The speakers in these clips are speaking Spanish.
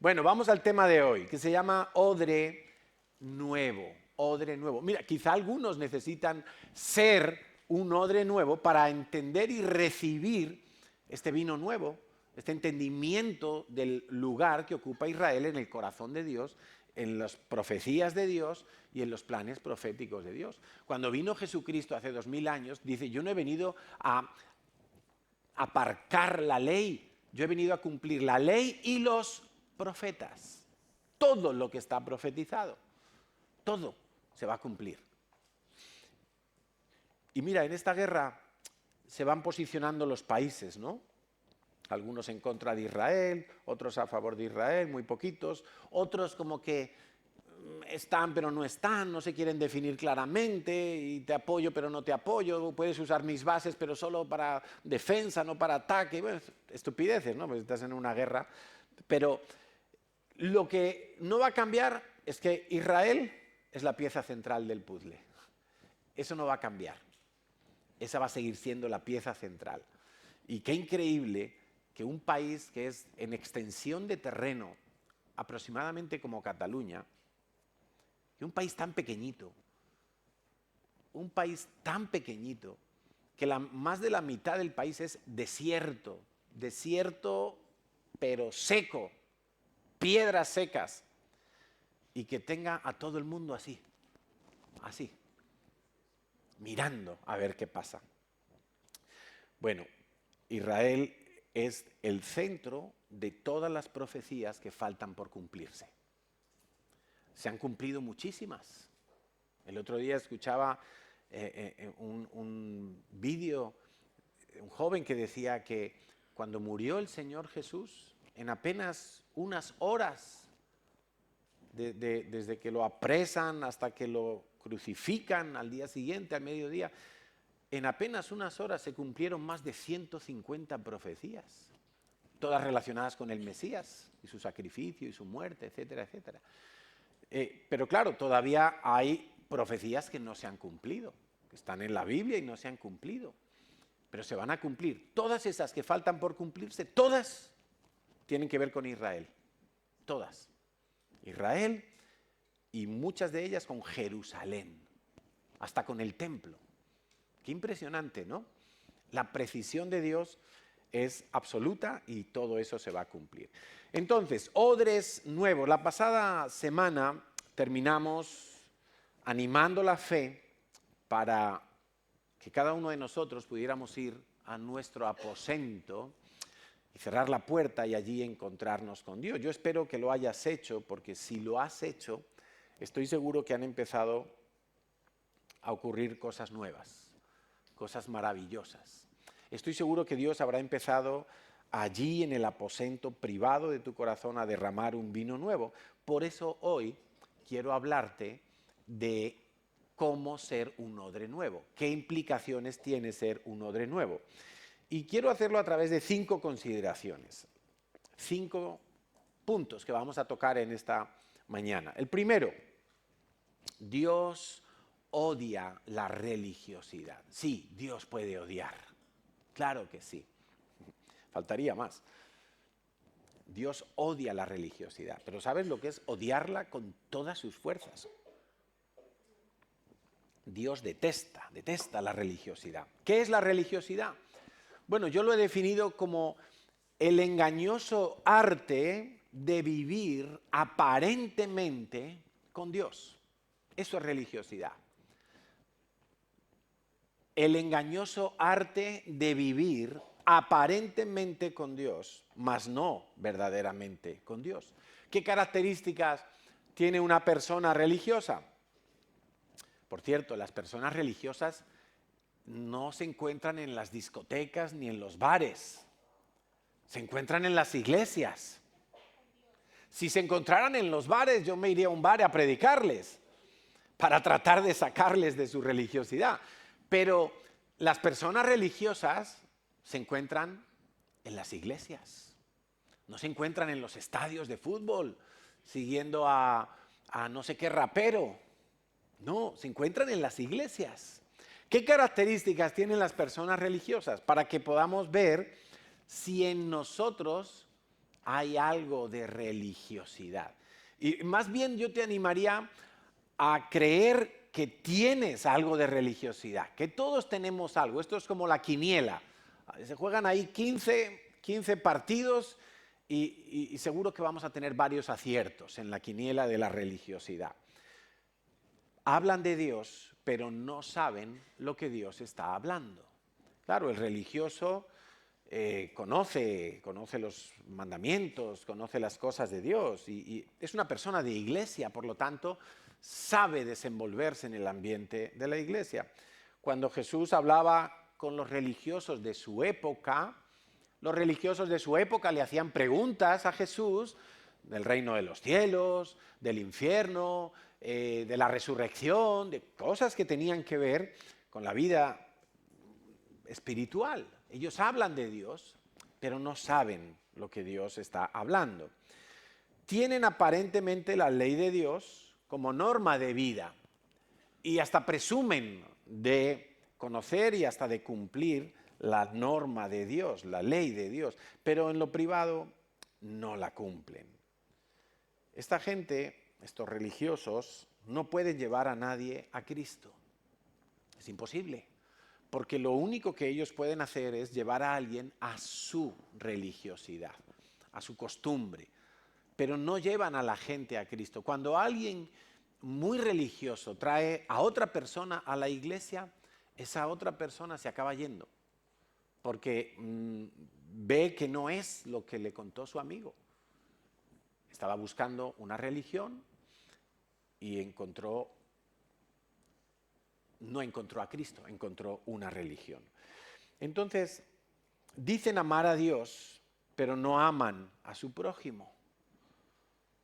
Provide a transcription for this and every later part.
Bueno, vamos al tema de hoy, que se llama odre nuevo. Odre nuevo. Mira, quizá algunos necesitan ser un odre nuevo para entender y recibir este vino nuevo, este entendimiento del lugar que ocupa Israel en el corazón de Dios, en las profecías de Dios y en los planes proféticos de Dios. Cuando vino Jesucristo hace 2000 años, dice, yo no he venido a aparcar la ley, yo he venido a cumplir la ley y los profetas. Todo lo que está profetizado, todo se va a cumplir. Y mira, en esta guerra se van posicionando los países, ¿no? Algunos en contra de Israel, otros a favor de Israel, muy poquitos, otros como que están pero no están, no se quieren definir claramente y te apoyo pero no te apoyo, puedes usar mis bases pero solo para defensa, no para ataque, bueno, estupideces, ¿no? Pues estás en una guerra, pero lo que no va a cambiar es que Israel es la pieza central del puzzle, eso no va a cambiar, esa va a seguir siendo la pieza central. Y qué increíble que un país que es en extensión de terreno, aproximadamente como Cataluña, y un país tan pequeñito, que más de la mitad del país es desierto, desierto pero seco, piedras secas, y que tenga a todo el mundo así, mirando a ver qué pasa. Bueno, Israel es el centro de todas las profecías que faltan por cumplirse. Se han cumplido muchísimas. El otro día escuchaba un vídeo, un joven que decía que cuando murió el Señor Jesús, en apenas unas horas, desde que lo apresan hasta que lo crucifican al día siguiente, al mediodía, en apenas unas horas se cumplieron más de 150 profecías, todas relacionadas con el Mesías y su sacrificio y su muerte, etcétera, etcétera. Pero claro, todavía hay profecías que no se han cumplido, que están en la Biblia y no se han cumplido, pero se van a cumplir. Todas esas que faltan por cumplirse, todas tienen que ver con Israel, todas. Israel y muchas de ellas con Jerusalén, hasta con el templo. Qué impresionante, ¿no? La precisión de Dios es absoluta y todo eso se va a cumplir. Entonces, odres nuevos. La pasada semana terminamos animando la fe para que cada uno de nosotros pudiéramos ir a nuestro aposento y cerrar la puerta y allí encontrarnos con Dios. Yo espero que lo hayas hecho, porque si lo has hecho, estoy seguro que han empezado a ocurrir cosas nuevas, cosas maravillosas. Estoy seguro que Dios habrá empezado allí en el aposento privado de tu corazón a derramar un vino nuevo. Por eso hoy quiero hablarte de cómo ser un odre nuevo, qué implicaciones tiene ser un odre nuevo. Y quiero hacerlo a través de 5 consideraciones, 5 puntos que vamos a tocar en esta mañana. El primero, Dios odia la religiosidad. Sí, Dios puede odiar. Claro que sí. Faltaría más. Dios odia la religiosidad. Pero ¿sabes lo que es odiarla con todas sus fuerzas? Dios detesta la religiosidad. ¿Qué es la religiosidad? Bueno, yo lo he definido como el engañoso arte de vivir aparentemente con Dios. Eso es religiosidad. El engañoso arte de vivir aparentemente con Dios, mas no verdaderamente con Dios. ¿Qué características tiene una persona religiosa? Por cierto, las personas religiosas no se encuentran en las discotecas ni en los bares, se encuentran en las iglesias. Si se encontraran en los bares, yo me iría a un bar a predicarles para tratar de sacarles de su religiosidad. Pero las personas religiosas se encuentran en las iglesias, no se encuentran en los estadios de fútbol siguiendo a no sé qué rapero. No, se encuentran en las iglesias. ¿Qué características tienen las personas religiosas? Para que podamos ver si en nosotros hay algo de religiosidad. Y más bien yo te animaría a creer que tienes algo de religiosidad, que todos tenemos algo. Esto es como la quiniela. Se juegan ahí 15 partidos y seguro que vamos a tener varios aciertos en la quiniela de la religiosidad. Hablan de Dios, pero no saben lo que Dios está hablando. Claro, el religioso conoce los mandamientos, conoce las cosas de Dios y es una persona de iglesia, por lo tanto, sabe desenvolverse en el ambiente de la iglesia. Cuando Jesús hablaba con los religiosos de su época, los religiosos de su época le hacían preguntas a Jesús del reino de los cielos, del infierno, de la resurrección, de cosas que tenían que ver con la vida espiritual. Ellos hablan de Dios, pero no saben lo que Dios está hablando. Tienen aparentemente la ley de Dios como norma de vida y hasta presumen de conocer y hasta de cumplir la norma de Dios, la ley de Dios, pero en lo privado no la cumplen. Esta gente, estos religiosos, no pueden llevar a nadie a Cristo. Es imposible, porque lo único que ellos pueden hacer es llevar a alguien a su religiosidad, a su costumbre, pero no llevan a la gente a Cristo. Cuando alguien muy religioso trae a otra persona a la iglesia, esa otra persona se acaba yendo, porque ve que no es lo que le contó su amigo. Estaba buscando una religión y no encontró a Cristo, encontró una religión. Entonces, dicen amar a Dios, pero no aman a su prójimo.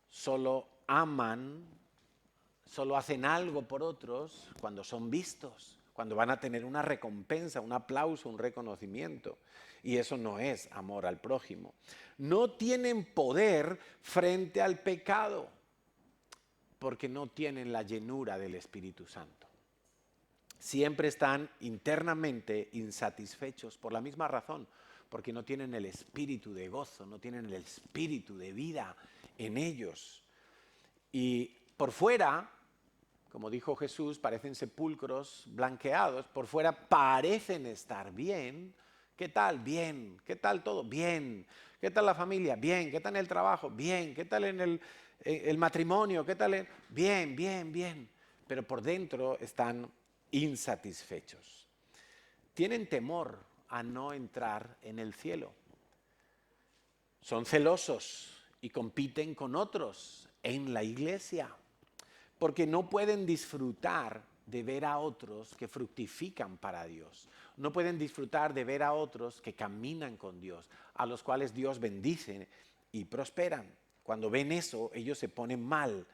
Solo hacen algo por otros cuando son vistos, cuando van a tener una recompensa, un aplauso, un reconocimiento. Y eso no es amor al prójimo. No tienen poder frente al pecado, porque no tienen la llenura del Espíritu Santo. Siempre están internamente insatisfechos por la misma razón, porque no tienen el espíritu de gozo, no tienen el espíritu de vida en ellos. Y por fuera, como dijo Jesús, parecen sepulcros blanqueados, por fuera parecen estar bien. ¿Qué tal? Bien. ¿Qué tal todo? Bien. ¿Qué tal la familia? Bien. ¿Qué tal en el trabajo? Bien. ¿Qué tal en el matrimonio? ¿Qué tal? Bien, bien, bien. Pero por dentro están insatisfechos. Tienen temor a no entrar en el cielo. Son celosos y compiten con otros en la iglesia, porque no pueden disfrutar de ver a otros que fructifican para Dios. No pueden disfrutar de ver a otros que caminan con Dios, a los cuales Dios bendice y prosperan. Cuando ven eso, ellos se ponen mal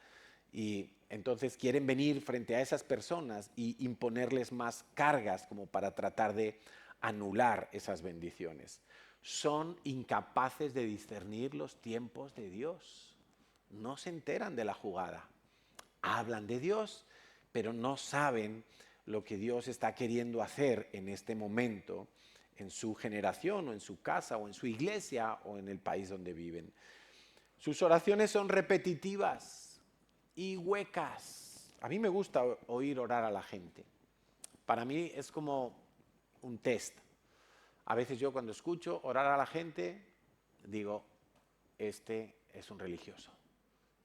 y entonces quieren venir frente a esas personas y imponerles más cargas como para tratar de anular esas bendiciones. Son incapaces de discernir los tiempos de Dios. No se enteran de la jugada. Hablan de Dios, pero no saben lo que Dios está queriendo hacer en este momento, en su generación, o en su casa, o en su iglesia, o en el país donde viven. Sus oraciones son repetitivas y huecas. A mí me gusta oír orar a la gente. Para mí es como un test. A veces yo cuando escucho orar a la gente, digo, este es un religioso.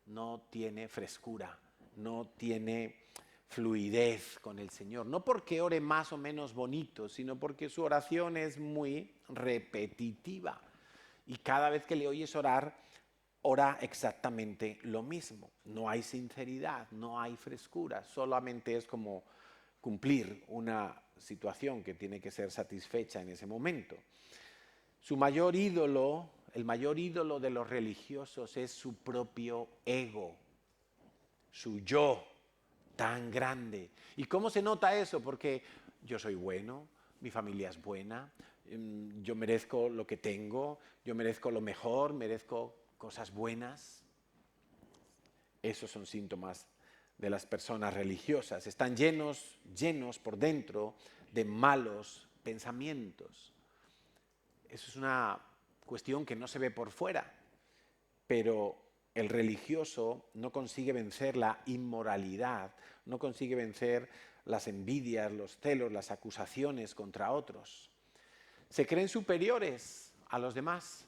No tiene frescura, no tiene fluidez con el Señor. No porque ore más o menos bonito, sino porque su oración es muy repetitiva. Y cada vez que le oyes orar, ora exactamente lo mismo. No hay sinceridad, no hay frescura, solamente es como cumplir una situación que tiene que ser satisfecha en ese momento. Su mayor ídolo, el mayor ídolo de los religiosos es su propio ego, su yo tan grande. ¿Y cómo se nota eso? Porque yo soy bueno, mi familia es buena, yo merezco lo que tengo, yo merezco lo mejor, merezco cosas buenas. Esos son síntomas de las personas religiosas. Están llenos por dentro de malos pensamientos. Eso es una cuestión que no se ve por fuera. pero el religioso no consigue vencer la inmoralidad, no consigue vencer las envidias, los celos, las acusaciones contra otros. Se creen superiores a los demás,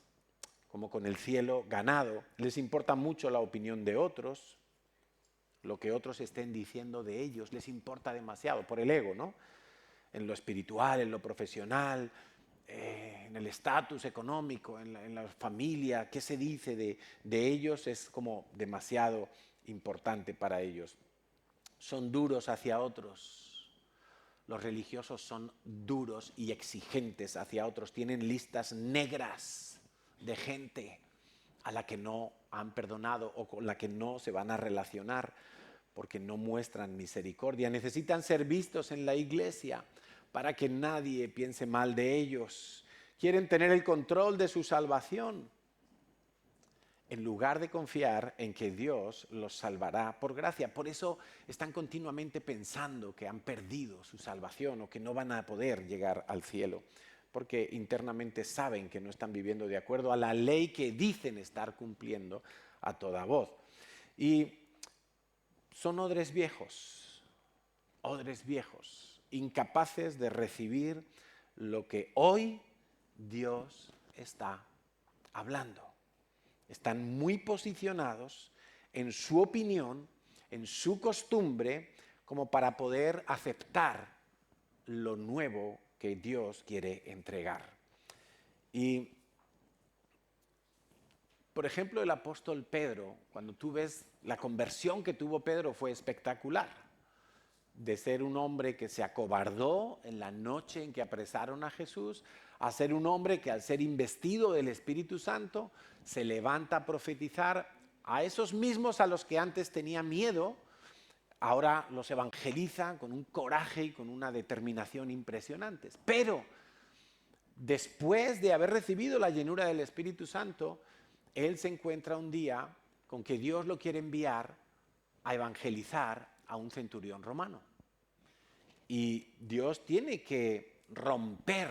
como con el cielo ganado. Les importa mucho la opinión de otros, lo que otros estén diciendo de ellos, les importa demasiado, por el ego, ¿no? En lo espiritual, en lo profesional, en el estatus económico, en la familia, qué se dice de ellos es como demasiado importante para ellos. Son duros hacia otros. Los religiosos son duros y exigentes hacia otros. Tienen listas negras de gente a la que no han perdonado o con la que no se van a relacionar porque no muestran misericordia. Necesitan ser vistos en la iglesia para que nadie piense mal de ellos. Quieren tener el control de su salvación, en lugar de confiar en que Dios los salvará por gracia. Por eso están continuamente pensando que han perdido su salvación o que no van a poder llegar al cielo, porque internamente saben que no están viviendo de acuerdo a la ley que dicen estar cumpliendo a toda voz. Y son odres viejos, incapaces de recibir lo que hoy Dios está hablando. Están muy posicionados en su opinión, en su costumbre, como para poder aceptar lo nuevo que Dios quiere entregar. Y, por ejemplo, el apóstol Pedro, cuando tú ves la conversión que tuvo Pedro, fue espectacular. De ser un hombre que se acobardó en la noche en que apresaron a Jesús, a ser un hombre que al ser investido del Espíritu Santo se levanta a profetizar a esos mismos a los que antes tenía miedo, ahora los evangeliza con un coraje y con una determinación impresionantes. Pero después de haber recibido la llenura del Espíritu Santo, él se encuentra un día con que Dios lo quiere enviar a evangelizar a un centurión romano. Y Dios tiene que romper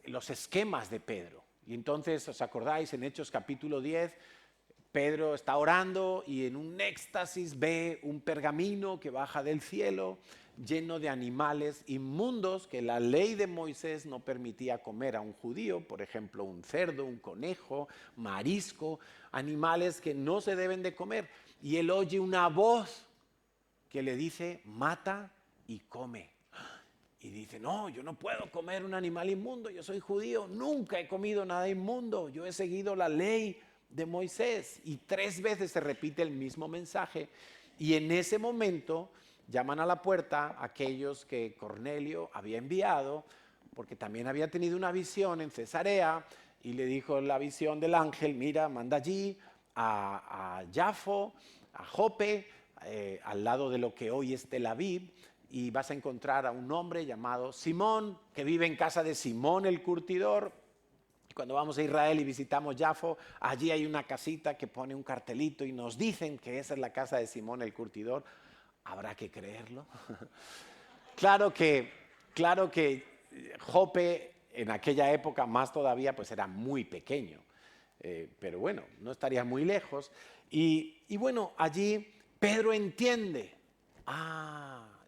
los esquemas de Pedro. Y entonces, ¿os acordáis? En Hechos capítulo 10, Pedro está orando y en un éxtasis ve un pergamino que baja del cielo lleno de animales inmundos que la ley de Moisés no permitía comer a un judío, por ejemplo, un cerdo, un conejo, marisco, animales que no se deben de comer. Y él oye una voz que le dice, mata y come. Y dice, no, yo no puedo comer un animal inmundo, yo soy judío, nunca he comido nada inmundo, yo he seguido la ley de Moisés. Y 3 veces se repite el mismo mensaje. Y en ese momento llaman a la puerta aquellos que Cornelio había enviado, porque también había tenido una visión en Cesarea, y le dijo la visión del ángel, mira, manda allí a Jafo, a Jope, al lado de lo que hoy es Tel Aviv, y vas a encontrar a un hombre llamado Simón, que vive en casa de Simón el curtidor. Cuando vamos a Israel y visitamos Jafo, allí hay una casita que pone un cartelito y nos dicen que esa es la casa de Simón el curtidor. ¿Habrá que creerlo? Claro que Jope en aquella época más todavía pues era muy pequeño, pero bueno, no estaría muy lejos. Y bueno, allí Pedro entiende,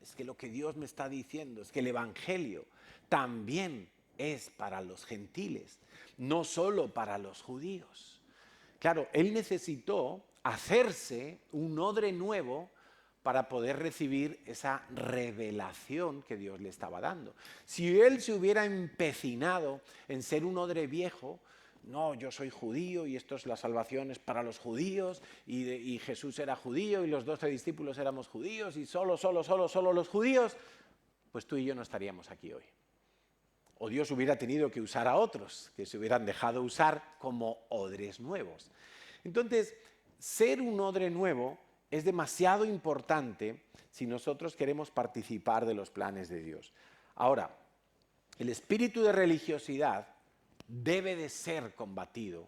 es que lo que Dios me está diciendo es que el Evangelio también es para los gentiles, no solo para los judíos. Claro, él necesitó hacerse un odre nuevo para poder recibir esa revelación que Dios le estaba dando. Si él se hubiera empecinado en ser un odre viejo, no, yo soy judío y esto es la salvación es para los judíos y Jesús era judío y los 12 discípulos éramos judíos y solo los judíos, pues tú y yo no estaríamos aquí hoy. O Dios hubiera tenido que usar a otros que se hubieran dejado usar como odres nuevos. Entonces, ser un odre nuevo es demasiado importante si nosotros queremos participar de los planes de Dios. Ahora, el espíritu de religiosidad debe de ser combatido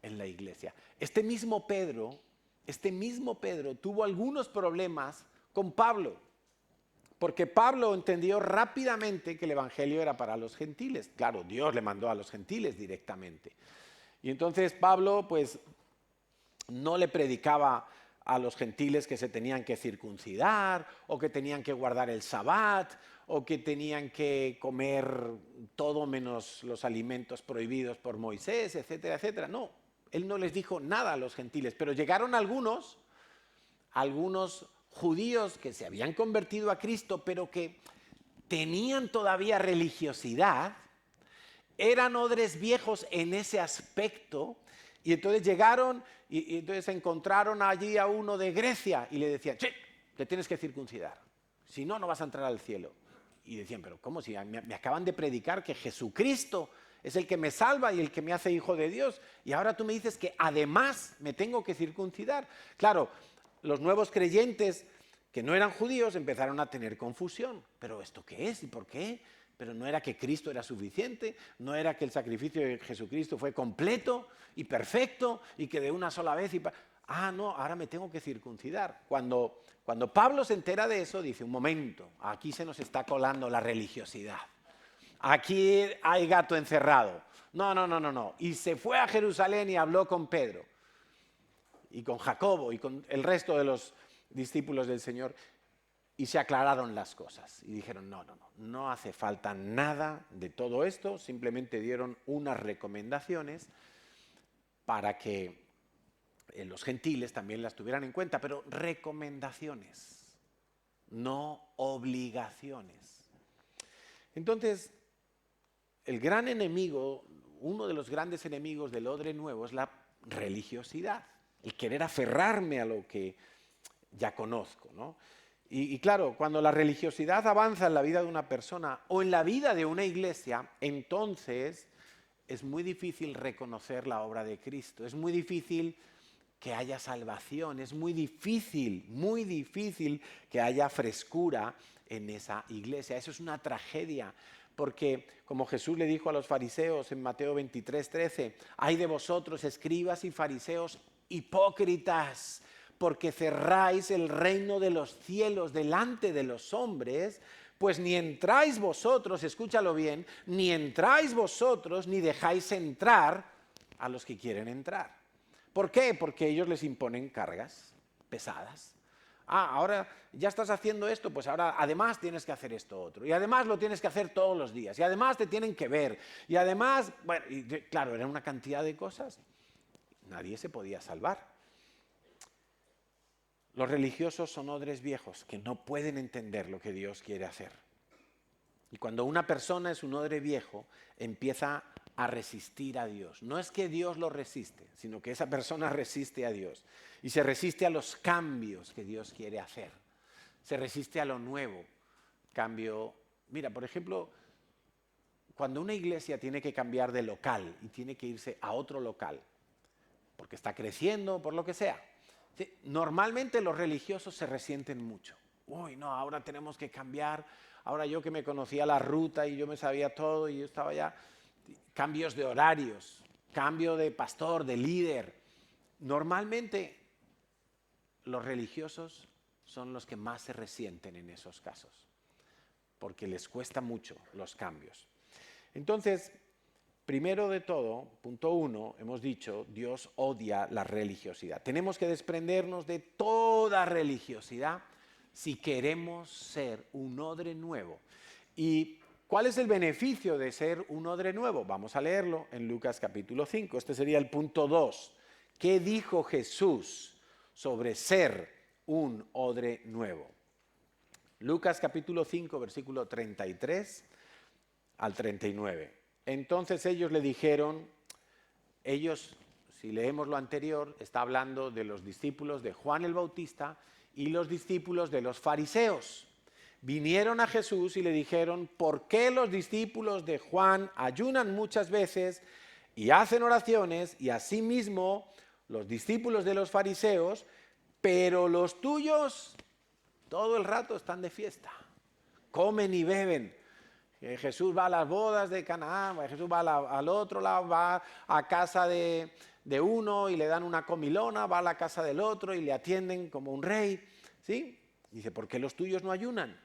en la iglesia. Este mismo Pedro tuvo algunos problemas con Pablo, porque Pablo entendió rápidamente que el evangelio era para los gentiles. Claro, Dios le mandó a los gentiles directamente. Y entonces Pablo, pues, no le predicaba a los gentiles que se tenían que circuncidar, o que tenían que guardar el sabbat, o que tenían que comer todo menos los alimentos prohibidos por Moisés, etcétera, etcétera. No, él no les dijo nada a los gentiles, pero llegaron algunos judíos que se habían convertido a Cristo, pero que tenían todavía religiosidad, eran odres viejos en ese aspecto, y entonces llegaron y entonces encontraron allí a uno de Grecia y le decían, che, te tienes que circuncidar, si no, no vas a entrar al cielo. Y decían, pero ¿cómo? Si me acaban de predicar que Jesucristo es el que me salva y el que me hace hijo de Dios, y ahora tú me dices que además me tengo que circuncidar. Claro, los nuevos creyentes que no eran judíos empezaron a tener confusión. ¿Pero esto qué es y por qué? Pero no era que Cristo era suficiente, no era que el sacrificio de Jesucristo fue completo y perfecto y que de una sola vez... no, ahora me tengo que circuncidar. Cuando Pablo se entera de eso, dice, un momento, aquí se nos está colando la religiosidad. Aquí hay gato encerrado. No. Y se fue a Jerusalén y habló con Pedro y con Jacobo y con el resto de los discípulos del Señor, y se aclararon las cosas y dijeron, no hace falta nada de todo esto, simplemente dieron unas recomendaciones para que los gentiles también las tuvieran en cuenta, pero recomendaciones, no obligaciones. Entonces, el gran enemigo, uno de los grandes enemigos del odre nuevo es la religiosidad, el querer aferrarme a lo que ya conozco, ¿no? Y claro, cuando la religiosidad avanza en la vida de una persona o en la vida de una iglesia, entonces es muy difícil reconocer la obra de Cristo, es muy difícil que haya salvación, es muy difícil que haya frescura en esa iglesia. Eso es una tragedia, porque como Jesús le dijo a los fariseos en Mateo 23:13, ay de vosotros, escribas y fariseos hipócritas, porque cerráis el reino de los cielos delante de los hombres, pues ni entráis vosotros, escúchalo bien, ni entráis vosotros, ni dejáis entrar a los que quieren entrar. ¿Por qué? Porque ellos les imponen cargas pesadas. Ahora ya estás haciendo esto, pues ahora además tienes que hacer esto otro, y además lo tienes que hacer todos los días, y además te tienen que ver, y además, bueno, y claro, era una cantidad de cosas, nadie se podía salvar. Los religiosos son odres viejos que no pueden entender lo que Dios quiere hacer. Y cuando una persona es un odre viejo, empieza a resistir a Dios. No es que Dios lo resiste, sino que esa persona resiste a Dios. Y se resiste a los cambios que Dios quiere hacer. Se resiste a lo nuevo. Cambio. Mira, por ejemplo, cuando una iglesia tiene que cambiar de local y tiene que irse a otro local, porque está creciendo, por lo que sea, normalmente los religiosos se resienten mucho. Uy, no, ahora tenemos que cambiar. Ahora yo que me conocía la ruta y yo me sabía todo y yo estaba ya... Cambios de horarios, cambio de pastor, de líder. Normalmente los religiosos son los que más se resienten en esos casos, porque les cuesta mucho los cambios. Entonces, primero de todo, punto 1, hemos dicho, Dios odia la religiosidad. Tenemos que desprendernos de toda religiosidad si queremos ser un odre nuevo. ¿Y cuál es el beneficio de ser un odre nuevo? Vamos a leerlo en Lucas capítulo 5. Este sería el punto 2. ¿Qué dijo Jesús sobre ser un odre nuevo? Lucas capítulo 5, versículo 33 al 39. Entonces ellos le dijeron, si leemos lo anterior, está hablando de los discípulos de Juan el Bautista y los discípulos de los fariseos. Vinieron a Jesús y le dijeron, ¿por qué los discípulos de Juan ayunan muchas veces y hacen oraciones, y asimismo los discípulos de los fariseos, pero los tuyos todo el rato están de fiesta, comen y beben? Jesús va a las bodas de Canaán, Jesús va al otro lado, va a casa de uno y le dan una comilona, va a la casa del otro y le atienden como un rey, ¿sí? Dice, ¿por qué los tuyos no ayunan?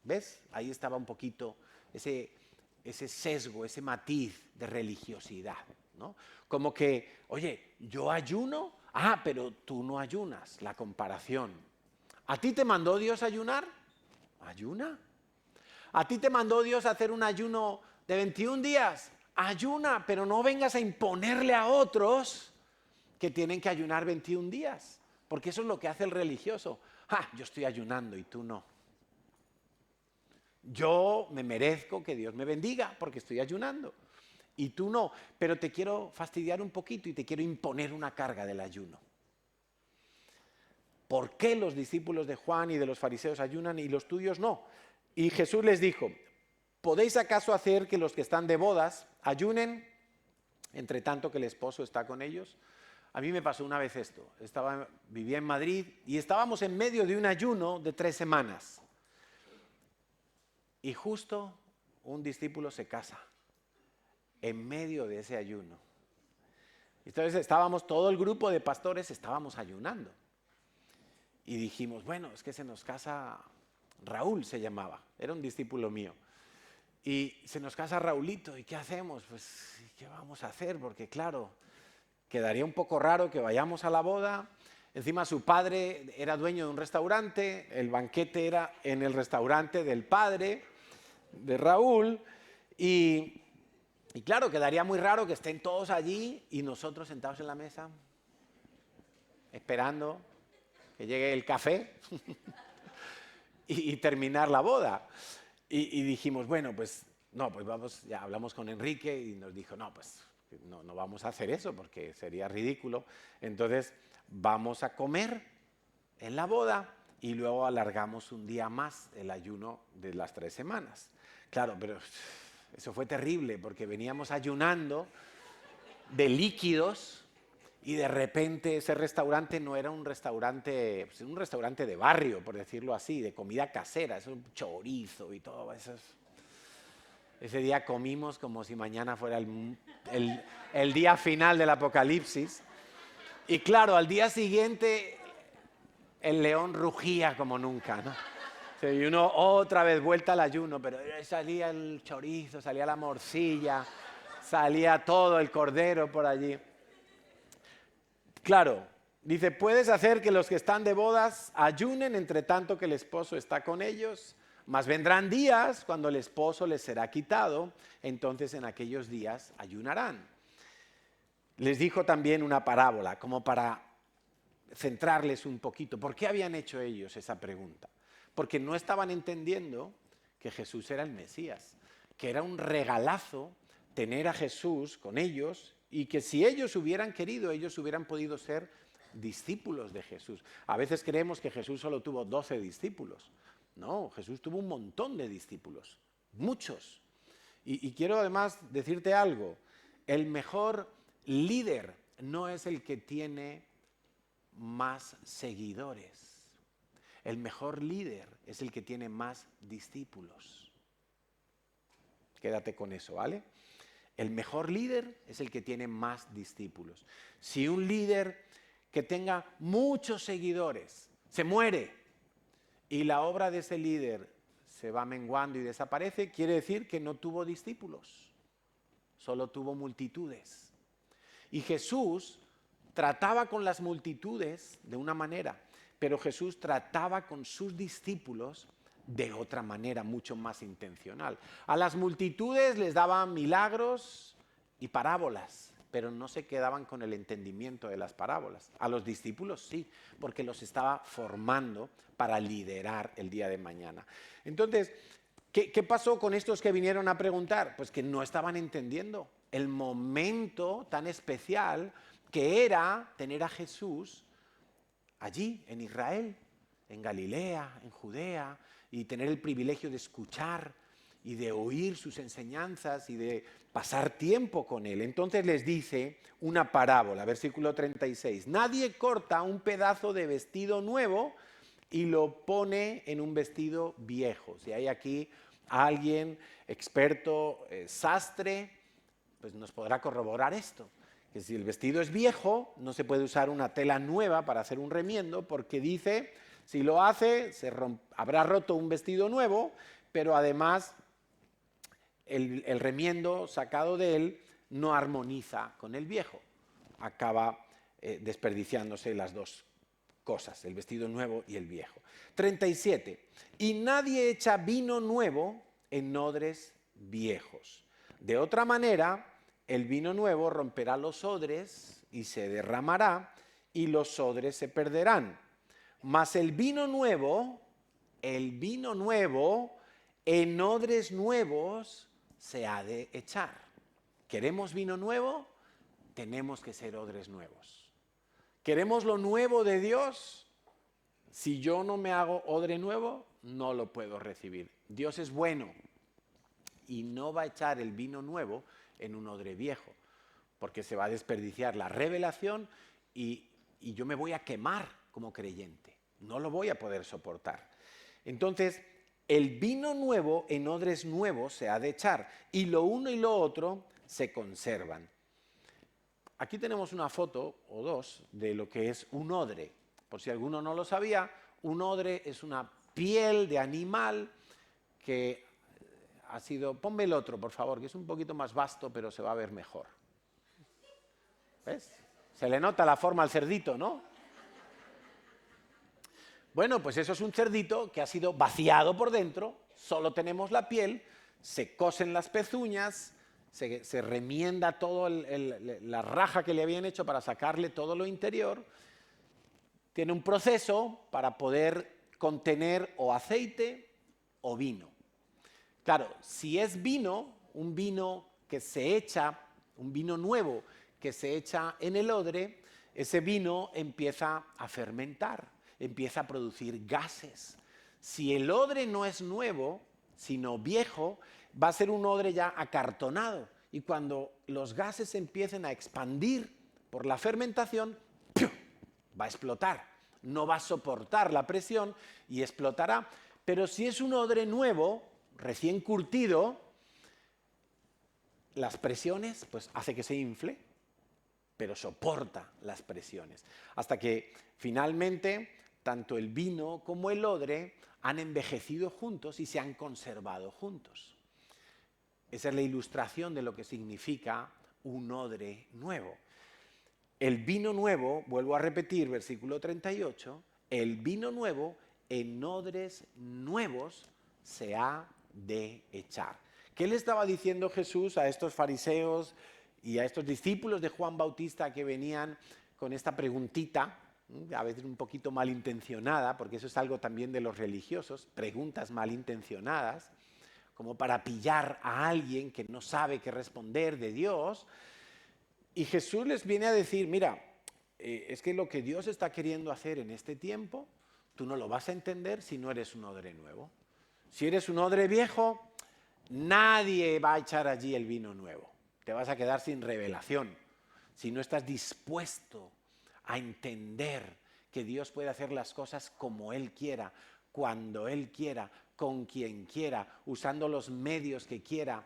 ¿Ves? Ahí estaba un poquito ese ese sesgo, ese matiz de religiosidad, ¿no? Como que, oye, yo ayuno, pero tú no ayunas, la comparación. ¿A ti te mandó Dios a ayunar? Ayuna. ¿A ti te mandó Dios a hacer un ayuno de 21 días? Ayuna, pero no vengas a imponerle a otros que tienen que ayunar 21 días, porque eso es lo que hace el religioso. Yo estoy ayunando y tú no. Yo me merezco que Dios me bendiga porque estoy ayunando y tú no, pero te quiero fastidiar un poquito y te quiero imponer una carga del ayuno. ¿Por qué los discípulos de Juan y de los fariseos ayunan y los tuyos no? Y Jesús les dijo, ¿podéis acaso hacer que los que están de bodas ayunen entre tanto que el esposo está con ellos? A mí me pasó una vez esto. Vivía en Madrid y estábamos en medio de un ayuno de 3 semanas. Y justo un discípulo se casa en medio de ese ayuno. Entonces estábamos, todo el grupo de pastores estábamos ayunando. Y dijimos, bueno, es que se nos casa Raúl, se llamaba, era un discípulo mío. Y se nos casa Raulito, ¿y qué hacemos? Pues, ¿qué vamos a hacer? Porque claro, quedaría un poco raro que vayamos a la boda. Encima su padre era dueño de un restaurante, el banquete era en el restaurante del padre de Raúl. Y claro, quedaría muy raro que estén todos allí y nosotros sentados en la mesa, esperando que llegue el café y terminar la boda. Y dijimos, bueno, pues no, pues vamos, ya hablamos con Enrique y nos dijo, no, pues no vamos a hacer eso porque sería ridículo. Entonces vamos a comer en la boda y luego alargamos un día más el ayuno de las 3 semanas. Claro, pero eso fue terrible porque veníamos ayunando de líquidos y de repente ese restaurante no era un restaurante, pues un restaurante de barrio, por decirlo así, de comida casera, es un chorizo y todo eso. Ese día comimos como si mañana fuera el día final del Apocalipsis. Y claro, al día siguiente el león rugía como nunca, ¿no? Y uno otra vez vuelta al ayuno, pero salía el chorizo, salía la morcilla, salía todo el cordero por allí. Claro, dice, puedes hacer que los que están de bodas ayunen entre tanto que el esposo está con ellos, mas vendrán días cuando el esposo les será quitado, entonces en aquellos días ayunarán. Les dijo también una parábola, como para centrarles un poquito. ¿Por qué habían hecho ellos esa pregunta? Porque no estaban entendiendo que Jesús era el Mesías, que era un regalazo tener a Jesús con ellos y que si ellos hubieran querido, ellos hubieran podido ser discípulos de Jesús. A veces creemos que Jesús solo tuvo 12 discípulos. No, Jesús tuvo un montón de discípulos, muchos. Y quiero además decirte algo, el mejor líder no es el que tiene más seguidores. El mejor líder es el que tiene más discípulos. Quédate con eso, ¿vale? El mejor líder es el que tiene más discípulos. Si un líder que tenga muchos seguidores se muere y la obra de ese líder se va menguando y desaparece, quiere decir que no tuvo discípulos, solo tuvo multitudes. Y Jesús trataba con las multitudes de una manera, pero Jesús trataba con sus discípulos de otra manera, mucho más intencional. A las multitudes les daba milagros y parábolas, pero no se quedaban con el entendimiento de las parábolas. A los discípulos sí, porque los estaba formando para liderar el día de mañana. Entonces, ¿qué pasó con estos que vinieron a preguntar? Pues que no estaban entendiendo el momento tan especial que era tener a Jesús allí, en Israel, en Galilea, en Judea, y tener el privilegio de escuchar y de oír sus enseñanzas y de pasar tiempo con él. Entonces les dice una parábola, versículo 36. Nadie corta un pedazo de vestido nuevo y lo pone en un vestido viejo. Si hay aquí alguien experto, sastre, pues nos podrá corroborar esto. Que si el vestido es viejo, no se puede usar una tela nueva para hacer un remiendo, porque dice, si lo hace, habrá roto un vestido nuevo, pero además el remiendo sacado de él no armoniza con el viejo. Acaba desperdiciándose las dos cosas, el vestido nuevo y el viejo. 37. Y nadie echa vino nuevo en odres viejos. De otra manera, el vino nuevo romperá los odres y se derramará, y los odres se perderán. Mas el vino nuevo en odres nuevos se ha de echar. ¿Queremos vino nuevo? Tenemos que ser odres nuevos. ¿Queremos lo nuevo de Dios? Si yo no me hago odre nuevo, no lo puedo recibir. Dios es bueno y no va a echar el vino nuevo en un odre viejo, porque se va a desperdiciar la revelación y yo me voy a quemar como creyente. No lo voy a poder soportar. Entonces, el vino nuevo en odres nuevos se ha de echar, y lo uno y lo otro se conservan. Aquí tenemos una foto o dos de lo que es un odre. Por si alguno no lo sabía, un odre es una piel de animal que ha sido... Ponme el otro, por favor, que es un poquito más vasto, pero se va a ver mejor. ¿Ves? Se le nota la forma al cerdito, ¿no? Bueno, pues eso es un cerdito que ha sido vaciado por dentro, solo tenemos la piel, se cosen las pezuñas, se remienda toda la raja que le habían hecho para sacarle todo lo interior. Tiene un proceso para poder contener o aceite o vino. Claro, si es vino, un vino que se echa, un vino nuevo que se echa en el odre, ese vino empieza a fermentar, empieza a producir gases. Si el odre no es nuevo, sino viejo, va a ser un odre ya acartonado. Y cuando los gases empiecen a expandir por la fermentación, ¡piu!, va a explotar. No va a soportar la presión y explotará. Pero si es un odre nuevo, recién curtido, las presiones pues hace que se infle, pero soporta las presiones. Hasta que finalmente tanto el vino como el odre han envejecido juntos y se han conservado juntos. Esa es la ilustración de lo que significa un odre nuevo. El vino nuevo, vuelvo a repetir, versículo 38, el vino nuevo en odres nuevos se ha de echar. ¿Qué le estaba diciendo Jesús a estos fariseos y a estos discípulos de Juan Bautista que venían con esta preguntita, a veces un poquito malintencionada, porque eso es algo también de los religiosos, preguntas malintencionadas, como para pillar a alguien que no sabe qué responder de Dios? Y Jesús les viene a decir, mira, es que lo que Dios está queriendo hacer en este tiempo, tú no lo vas a entender si no eres un odre nuevo. Si eres un odre viejo, nadie va a echar allí el vino nuevo. Te vas a quedar sin revelación. Si no estás dispuesto a entender que Dios puede hacer las cosas como Él quiera, cuando Él quiera, con quien quiera, usando los medios que quiera.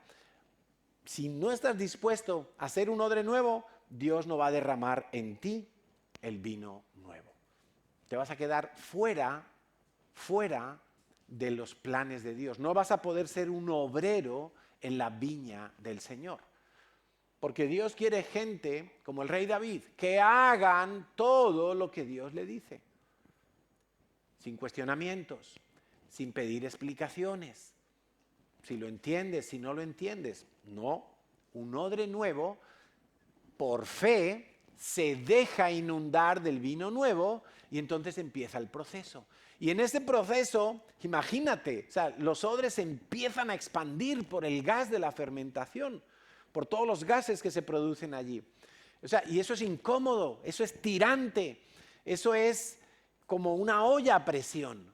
Si no estás dispuesto a hacer un odre nuevo, Dios no va a derramar en ti el vino nuevo. Te vas a quedar fuera de los planes de Dios. No vas a poder ser un obrero en la viña del Señor. Porque Dios quiere gente, como el rey David, que hagan todo lo que Dios le dice. Sin cuestionamientos, sin pedir explicaciones. Si lo entiendes, si no lo entiendes. No, un odre nuevo, por fe, se deja inundar del vino nuevo y entonces empieza el proceso. Y en ese proceso, imagínate, o sea, los odres empiezan a expandir por el gas de la fermentación, por todos los gases que se producen allí. O sea, y eso es incómodo, eso es tirante, eso es como una olla a presión.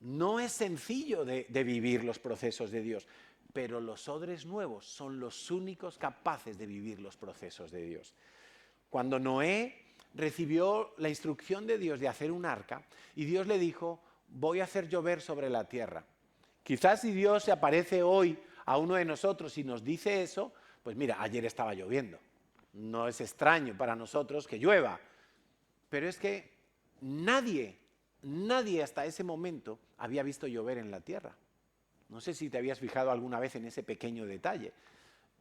No es sencillo de vivir los procesos de Dios, pero los odres nuevos son los únicos capaces de vivir los procesos de Dios. Cuando Noé recibió la instrucción de Dios de hacer un arca, y Dios le dijo, voy a hacer llover sobre la tierra. Quizás si Dios se aparece hoy a uno de nosotros y nos dice eso, pues mira, ayer estaba lloviendo. No es extraño para nosotros que llueva. Pero es que nadie hasta ese momento había visto llover en la tierra. No sé si te habías fijado alguna vez en ese pequeño detalle.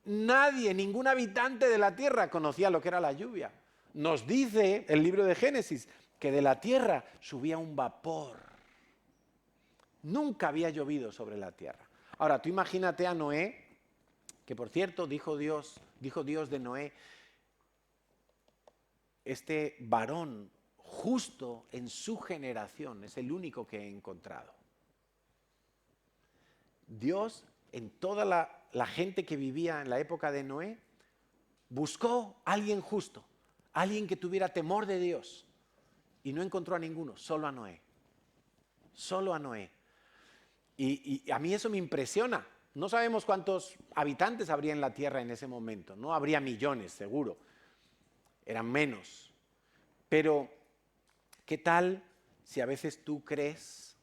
Nadie, ningún habitante de la tierra conocía lo que era la lluvia. Nos dice el libro de Génesis que de la tierra subía un vapor. Nunca había llovido sobre la tierra. Ahora, tú imagínate a Noé, que por cierto dijo Dios de Noé, este varón justo en su generación es el único que he encontrado. Dios, en toda la gente que vivía en la época de Noé, buscó a alguien justo, alguien que tuviera temor de Dios, y no encontró a ninguno, solo a Noé. Solo a Noé. Y a mí eso me impresiona. No sabemos cuántos habitantes habría en la tierra en ese momento. No habría millones, seguro. Eran menos. Pero, ¿qué tal si a veces tú crees,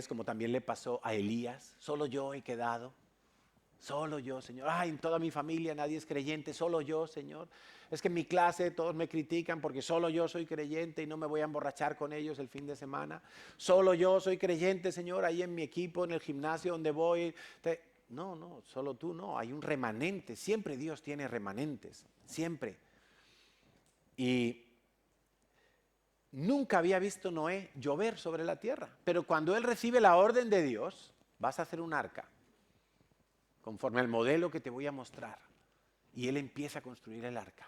como también le pasó a Elías, solo yo he quedado? Solo yo, Señor. Ay, en toda mi familia nadie es creyente, solo yo, Señor. Es que en mi clase todos me critican porque solo yo soy creyente y no me voy a emborrachar con ellos el fin de semana. Solo yo soy creyente, Señor, ahí en mi equipo, en el gimnasio donde voy. No, solo tú no. Hay un remanente. Siempre Dios tiene remanentes. Siempre. Y nunca había visto Noé llover sobre la tierra. Pero cuando él recibe la orden de Dios, vas a hacer un arca, conforme al modelo que te voy a mostrar. Y él empieza a construir el arca.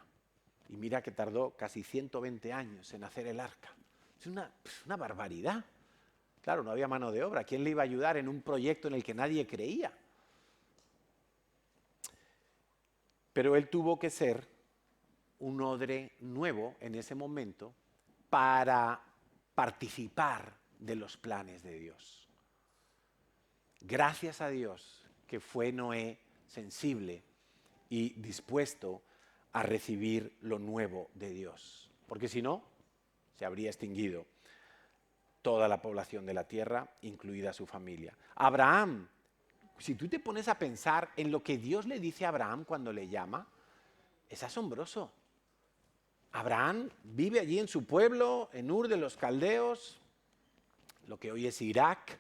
Y mira que tardó casi 120 años en hacer el arca. Es una barbaridad. Claro, no había mano de obra. ¿Quién le iba a ayudar en un proyecto en el que nadie creía? Pero él tuvo que ser un odre nuevo en ese momento para participar de los planes de Dios. Gracias a Dios que fue Noé sensible y dispuesto a recibir lo nuevo de Dios. Porque si no, se habría extinguido toda la población de la tierra, incluida su familia. Abraham, si tú te pones a pensar en lo que Dios le dice a Abraham cuando le llama, es asombroso. Abraham vive allí en su pueblo, en Ur de los Caldeos, lo que hoy es Irak,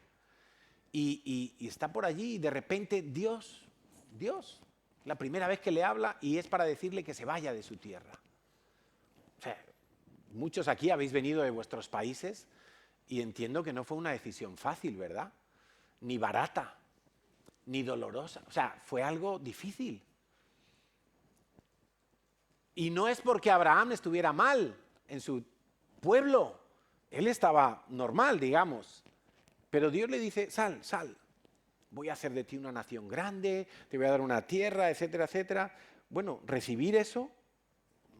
y está por allí y de repente Dios, la primera vez que le habla y es para decirle que se vaya de su tierra. O sea, muchos aquí habéis venido de vuestros países y entiendo que no fue una decisión fácil, ¿verdad? Ni barata, ni dolorosa. O sea, fue algo difícil. Y no es porque Abraham estuviera mal en su pueblo. Él estaba normal, digamos. Pero Dios le dice, sal, voy a hacer de ti una nación grande, te voy a dar una tierra, etcétera, etcétera. Bueno, recibir eso,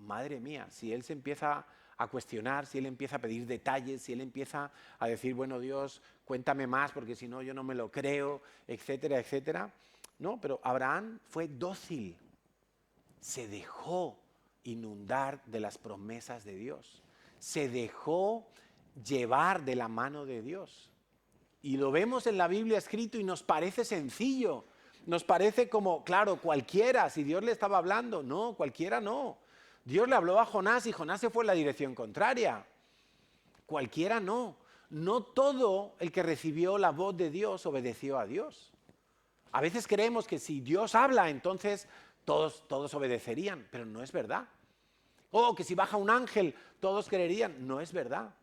madre mía, si él se empieza a cuestionar, si él empieza a pedir detalles, si él empieza a decir, bueno, Dios, cuéntame más, porque si no yo no me lo creo, etcétera, etcétera. No, pero Abraham fue dócil, se dejó inundar de las promesas de Dios, se dejó llevar de la mano de Dios. Y lo vemos en la Biblia escrito y nos parece sencillo, nos parece como, claro, cualquiera, si Dios le estaba hablando, no, cualquiera no. Dios le habló a Jonás y Jonás se fue en la dirección contraria. Cualquiera no. No todo el que recibió la voz de Dios obedeció a Dios. A veces creemos que si Dios habla, entonces todos obedecerían, pero no es verdad. O que si baja un ángel, todos creerían, no es verdad.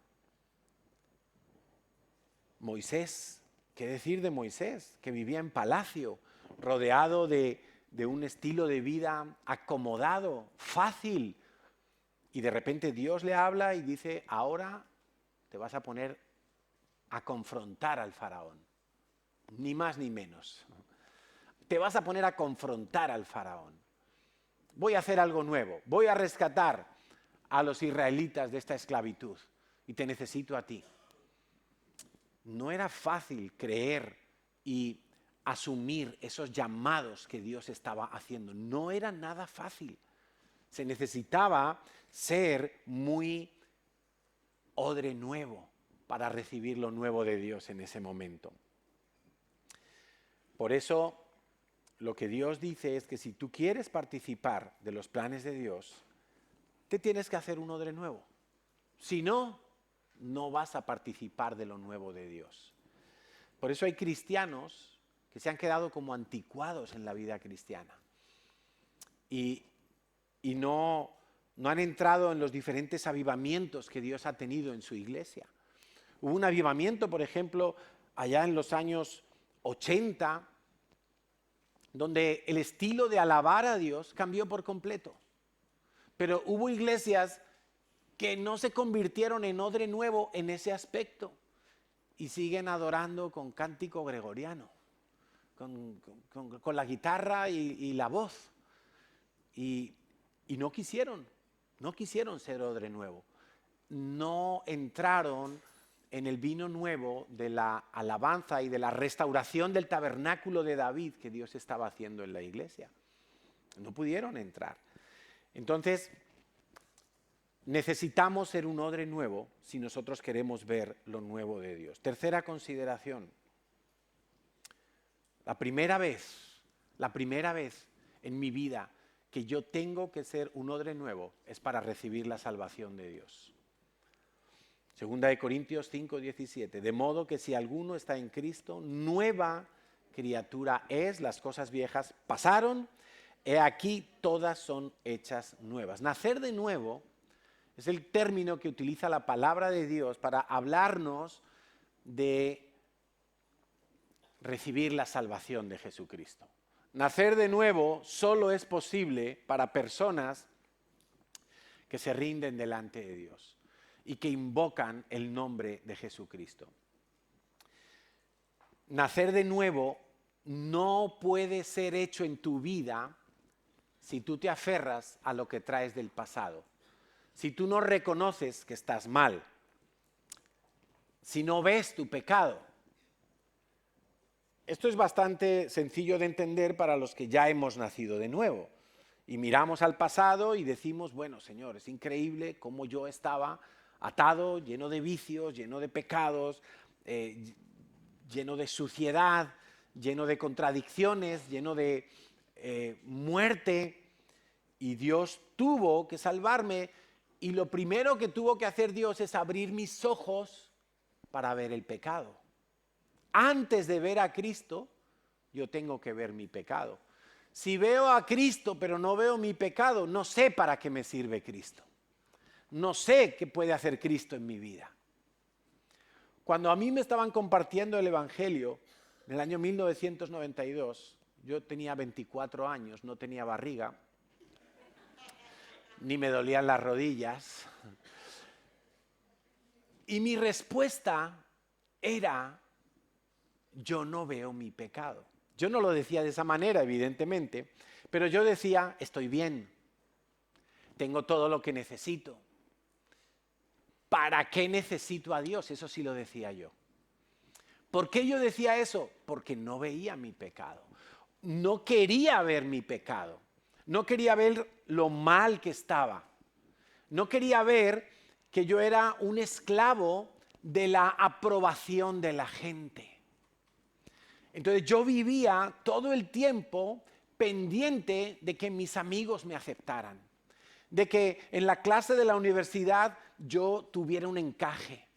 Moisés, ¿qué decir de Moisés? Que vivía en palacio, rodeado de un estilo de vida acomodado, fácil. Y de repente Dios le habla y dice, ahora te vas a poner a confrontar al faraón. Ni más ni menos. Te vas a poner a confrontar al faraón. Voy a hacer algo nuevo. Voy a rescatar a los israelitas de esta esclavitud. Y te necesito a ti. No era fácil creer y asumir esos llamados que Dios estaba haciendo. No era nada fácil. Se necesitaba ser muy odre nuevo para recibir lo nuevo de Dios en ese momento. Por eso, lo que Dios dice es que si tú quieres participar de los planes de Dios, te tienes que hacer un odre nuevo. Si no, no vas a participar de lo nuevo de Dios. Por eso hay cristianos que se han quedado como anticuados en la vida cristiana y no han entrado en los diferentes avivamientos que Dios ha tenido en su iglesia. Hubo un avivamiento, por ejemplo, allá en los años 80, donde el estilo de alabar a Dios cambió por completo. Pero hubo iglesias que no se convirtieron en odre nuevo en ese aspecto y siguen adorando con cántico gregoriano, con la guitarra y la voz. Y no quisieron ser odre nuevo. No entraron en el vino nuevo de la alabanza y de la restauración del tabernáculo de David que Dios estaba haciendo en la iglesia. No pudieron entrar. Entonces, necesitamos ser un odre nuevo si nosotros queremos ver lo nuevo de Dios. Tercera consideración. La primera vez en mi vida que yo tengo que ser un odre nuevo es para recibir la salvación de Dios. Segunda de Corintios 5:17. De modo que si alguno está en Cristo, nueva criatura es, las cosas viejas pasaron, he aquí todas son hechas nuevas. Nacer de nuevo es el término que utiliza la palabra de Dios para hablarnos de recibir la salvación de Jesucristo. Nacer de nuevo solo es posible para personas que se rinden delante de Dios y que invocan el nombre de Jesucristo. Nacer de nuevo no puede ser hecho en tu vida si tú te aferras a lo que traes del pasado. Si tú no reconoces que estás mal, si no ves tu pecado. Esto es bastante sencillo de entender para los que ya hemos nacido de nuevo. Y miramos al pasado y decimos, bueno, Señor, es increíble cómo yo estaba atado, lleno de vicios, lleno de pecados, lleno de suciedad, lleno de contradicciones, lleno de muerte. Y Dios tuvo que salvarme. Y lo primero que tuvo que hacer Dios es abrir mis ojos para ver el pecado. Antes de ver a Cristo, yo tengo que ver mi pecado. Si veo a Cristo pero no veo mi pecado, no sé para qué me sirve Cristo. No sé qué puede hacer Cristo en mi vida. Cuando a mí me estaban compartiendo el Evangelio, en el año 1992, yo tenía 24 años, no tenía barriga, ni me dolían las rodillas. Y mi respuesta era, yo no veo mi pecado. Yo no lo decía de esa manera, evidentemente, pero yo decía, estoy bien, tengo todo lo que necesito. ¿Para qué necesito a Dios? Eso sí lo decía yo. ¿Por qué yo decía eso? Porque no veía mi pecado. No quería ver mi pecado. No quería ver lo mal que estaba. No quería ver que yo era un esclavo de la aprobación de la gente. Entonces yo vivía todo el tiempo pendiente de que mis amigos me aceptaran, de que en la clase de la universidad yo tuviera un encaje,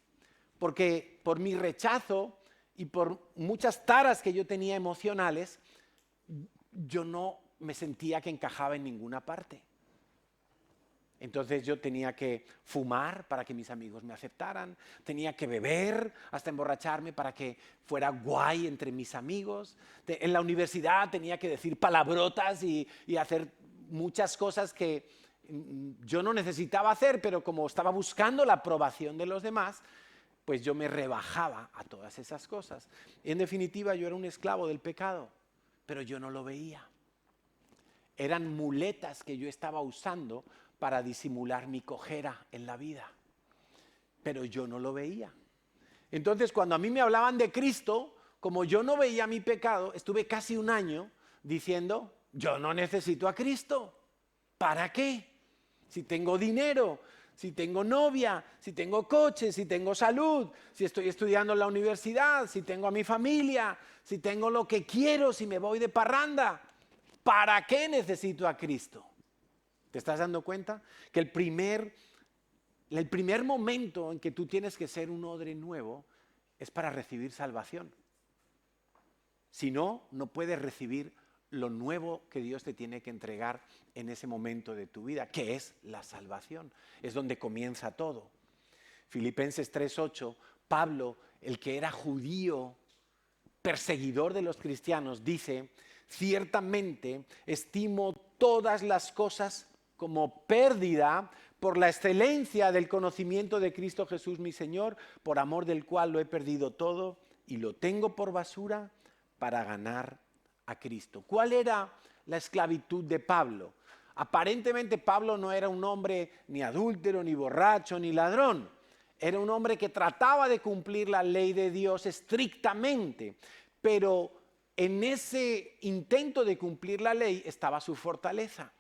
porque por mi rechazo y por muchas taras que yo tenía emocionales, yo no me sentía que encajaba en ninguna parte. Entonces yo tenía que fumar para que mis amigos me aceptaran, tenía que beber hasta emborracharme para que fuera guay entre mis amigos. En la universidad tenía que decir palabrotas y hacer muchas cosas que yo no necesitaba hacer, pero como estaba buscando la aprobación de los demás, pues yo me rebajaba a todas esas cosas. En definitiva, yo era un esclavo del pecado, pero yo no lo veía. Eran muletas que yo estaba usando para disimular mi cojera en la vida, pero yo no lo veía. Entonces, cuando a mí me hablaban de Cristo, como yo no veía mi pecado, estuve casi un año diciendo, yo no necesito a Cristo. ¿Para qué? Si tengo dinero, si tengo novia, si tengo coche, si tengo salud, si estoy estudiando en la universidad, si tengo a mi familia, si tengo lo que quiero, si me voy de parranda, ¿para qué necesito a Cristo? ¿Te estás dando cuenta? Que el primer momento en que tú tienes que ser un odre nuevo es para recibir salvación. Si no, no puedes recibir lo nuevo que Dios te tiene que entregar en ese momento de tu vida, que es la salvación. Es donde comienza todo. Filipenses 3:8, Pablo, el que era judío, perseguidor de los cristianos, dice: ciertamente estimo todas las cosas como pérdida por la excelencia del conocimiento de Cristo Jesús mi Señor, por amor del cual lo he perdido todo y lo tengo por basura para ganar a Cristo. ¿Cuál era la esclavitud de Pablo? Aparentemente Pablo no era un hombre ni adúltero, ni borracho, ni ladrón. Era un hombre que trataba de cumplir la ley de Dios estrictamente, pero en ese intento de cumplir la ley estaba su fortaleza.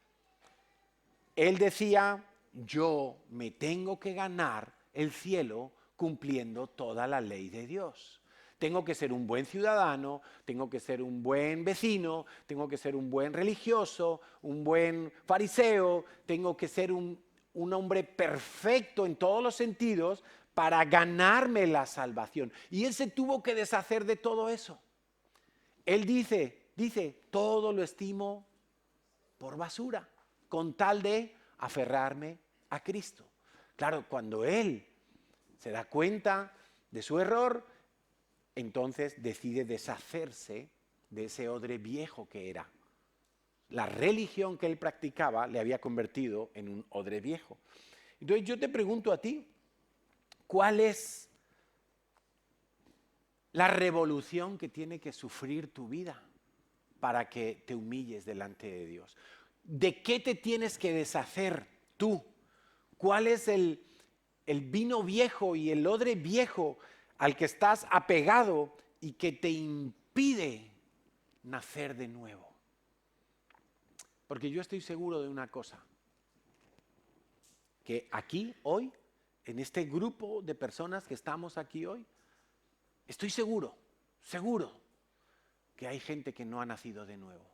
Él decía: yo me tengo que ganar el cielo cumpliendo toda la ley de Dios. Tengo que ser un buen ciudadano, tengo que ser un buen vecino, tengo que ser un buen religioso, un buen fariseo, tengo que ser un hombre perfecto en todos los sentidos para ganarme la salvación. Y él se tuvo que deshacer de todo eso. Él dice, todo lo estimo por basura, con tal de aferrarme a Cristo. Claro, cuando él se da cuenta de su error, entonces decide deshacerse de ese odre viejo que era. La religión que él practicaba le había convertido en un odre viejo. Entonces yo te pregunto a ti, ¿cuál es la revolución que tiene que sufrir tu vida para que te humilles delante de Dios? ¿De qué te tienes que deshacer tú? ¿Cuál es el vino viejo y el odre viejo al que estás apegado y que te impide nacer de nuevo? Porque yo estoy seguro de una cosa, que aquí hoy, en este grupo de personas que estamos aquí hoy, estoy seguro que hay gente que no ha nacido de nuevo.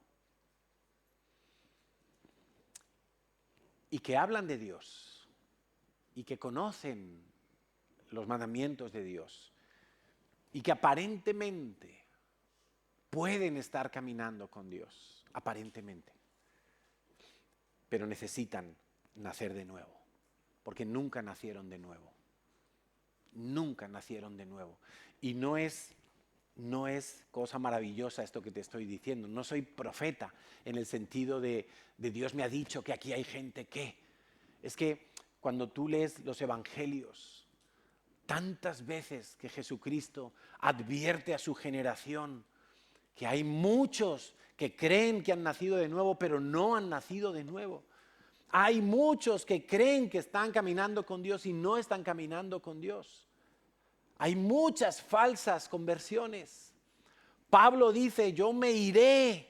Y que hablan de Dios y que conocen los mandamientos de Dios y que aparentemente pueden estar caminando con Dios, aparentemente, pero necesitan nacer de nuevo, porque nunca nacieron de nuevo. Nunca nacieron de nuevo. Y no es cosa maravillosa esto que te estoy diciendo. No soy profeta en el sentido de Dios me ha dicho que aquí hay gente que. Es que cuando tú lees los evangelios, tantas veces que Jesucristo advierte a su generación que hay muchos que creen que han nacido de nuevo, pero no han nacido de nuevo. Hay muchos que creen que están caminando con Dios y no están caminando con Dios. Hay muchas falsas conversiones. Pablo dice: yo me iré,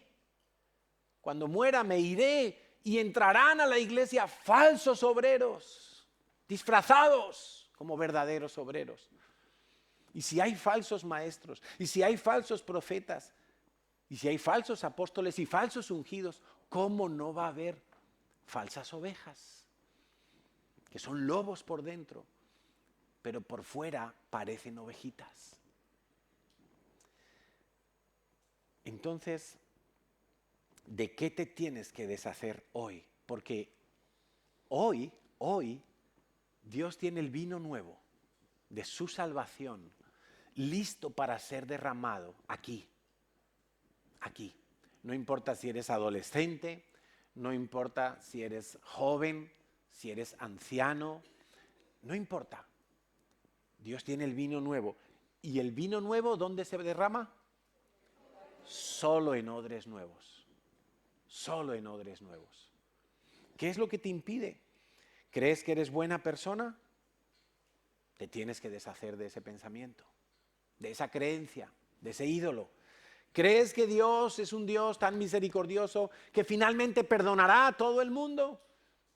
cuando muera me iré, y entrarán a la iglesia falsos obreros, disfrazados como verdaderos obreros. Y si hay falsos maestros, y si hay falsos profetas, y si hay falsos apóstoles y falsos ungidos, ¿cómo no va a haber falsas ovejas? Que son lobos por dentro, pero por fuera parecen ovejitas. Entonces, ¿de qué te tienes que deshacer hoy? Porque hoy, Dios tiene el vino nuevo de su salvación listo para ser derramado aquí. No importa si eres adolescente, no importa si eres joven, si eres anciano, no importa. Dios tiene el vino nuevo. ¿Y el vino nuevo dónde se derrama? Solo en odres nuevos. Solo en odres nuevos. ¿Qué es lo que te impide? ¿Crees que eres buena persona? Te tienes que deshacer de ese pensamiento, de esa creencia, de ese ídolo. ¿Crees que Dios es un Dios tan misericordioso que finalmente perdonará a todo el mundo?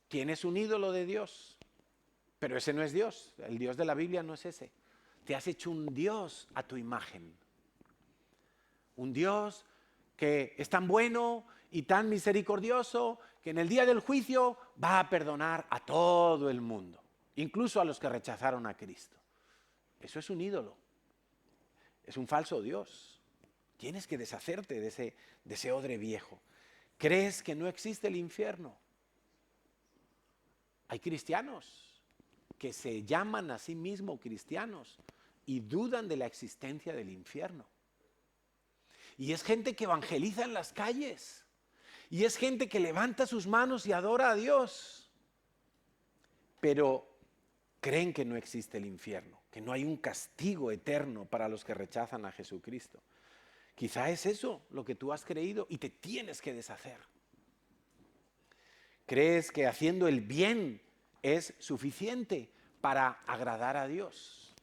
Tienes un ídolo de Dios, pero ese no es Dios. El Dios de la Biblia no es ese. Te has hecho un Dios a tu imagen. Un Dios que es tan bueno y tan misericordioso que en el día del juicio va a perdonar a todo el mundo, incluso a los que rechazaron a Cristo. Eso es un ídolo. Es un falso Dios. Tienes que deshacerte de ese odre viejo. ¿Crees que no existe el infierno? Hay cristianos que se llaman a sí mismos cristianos y dudan de la existencia del infierno. Y es gente que evangeliza en las calles. Y es gente que levanta sus manos y adora a Dios. Pero creen que no existe el infierno, que no hay un castigo eterno para los que rechazan a Jesucristo. Quizá es eso lo que tú has creído y te tienes que deshacer. ¿Crees que haciendo el bien es suficiente para agradar a Dios?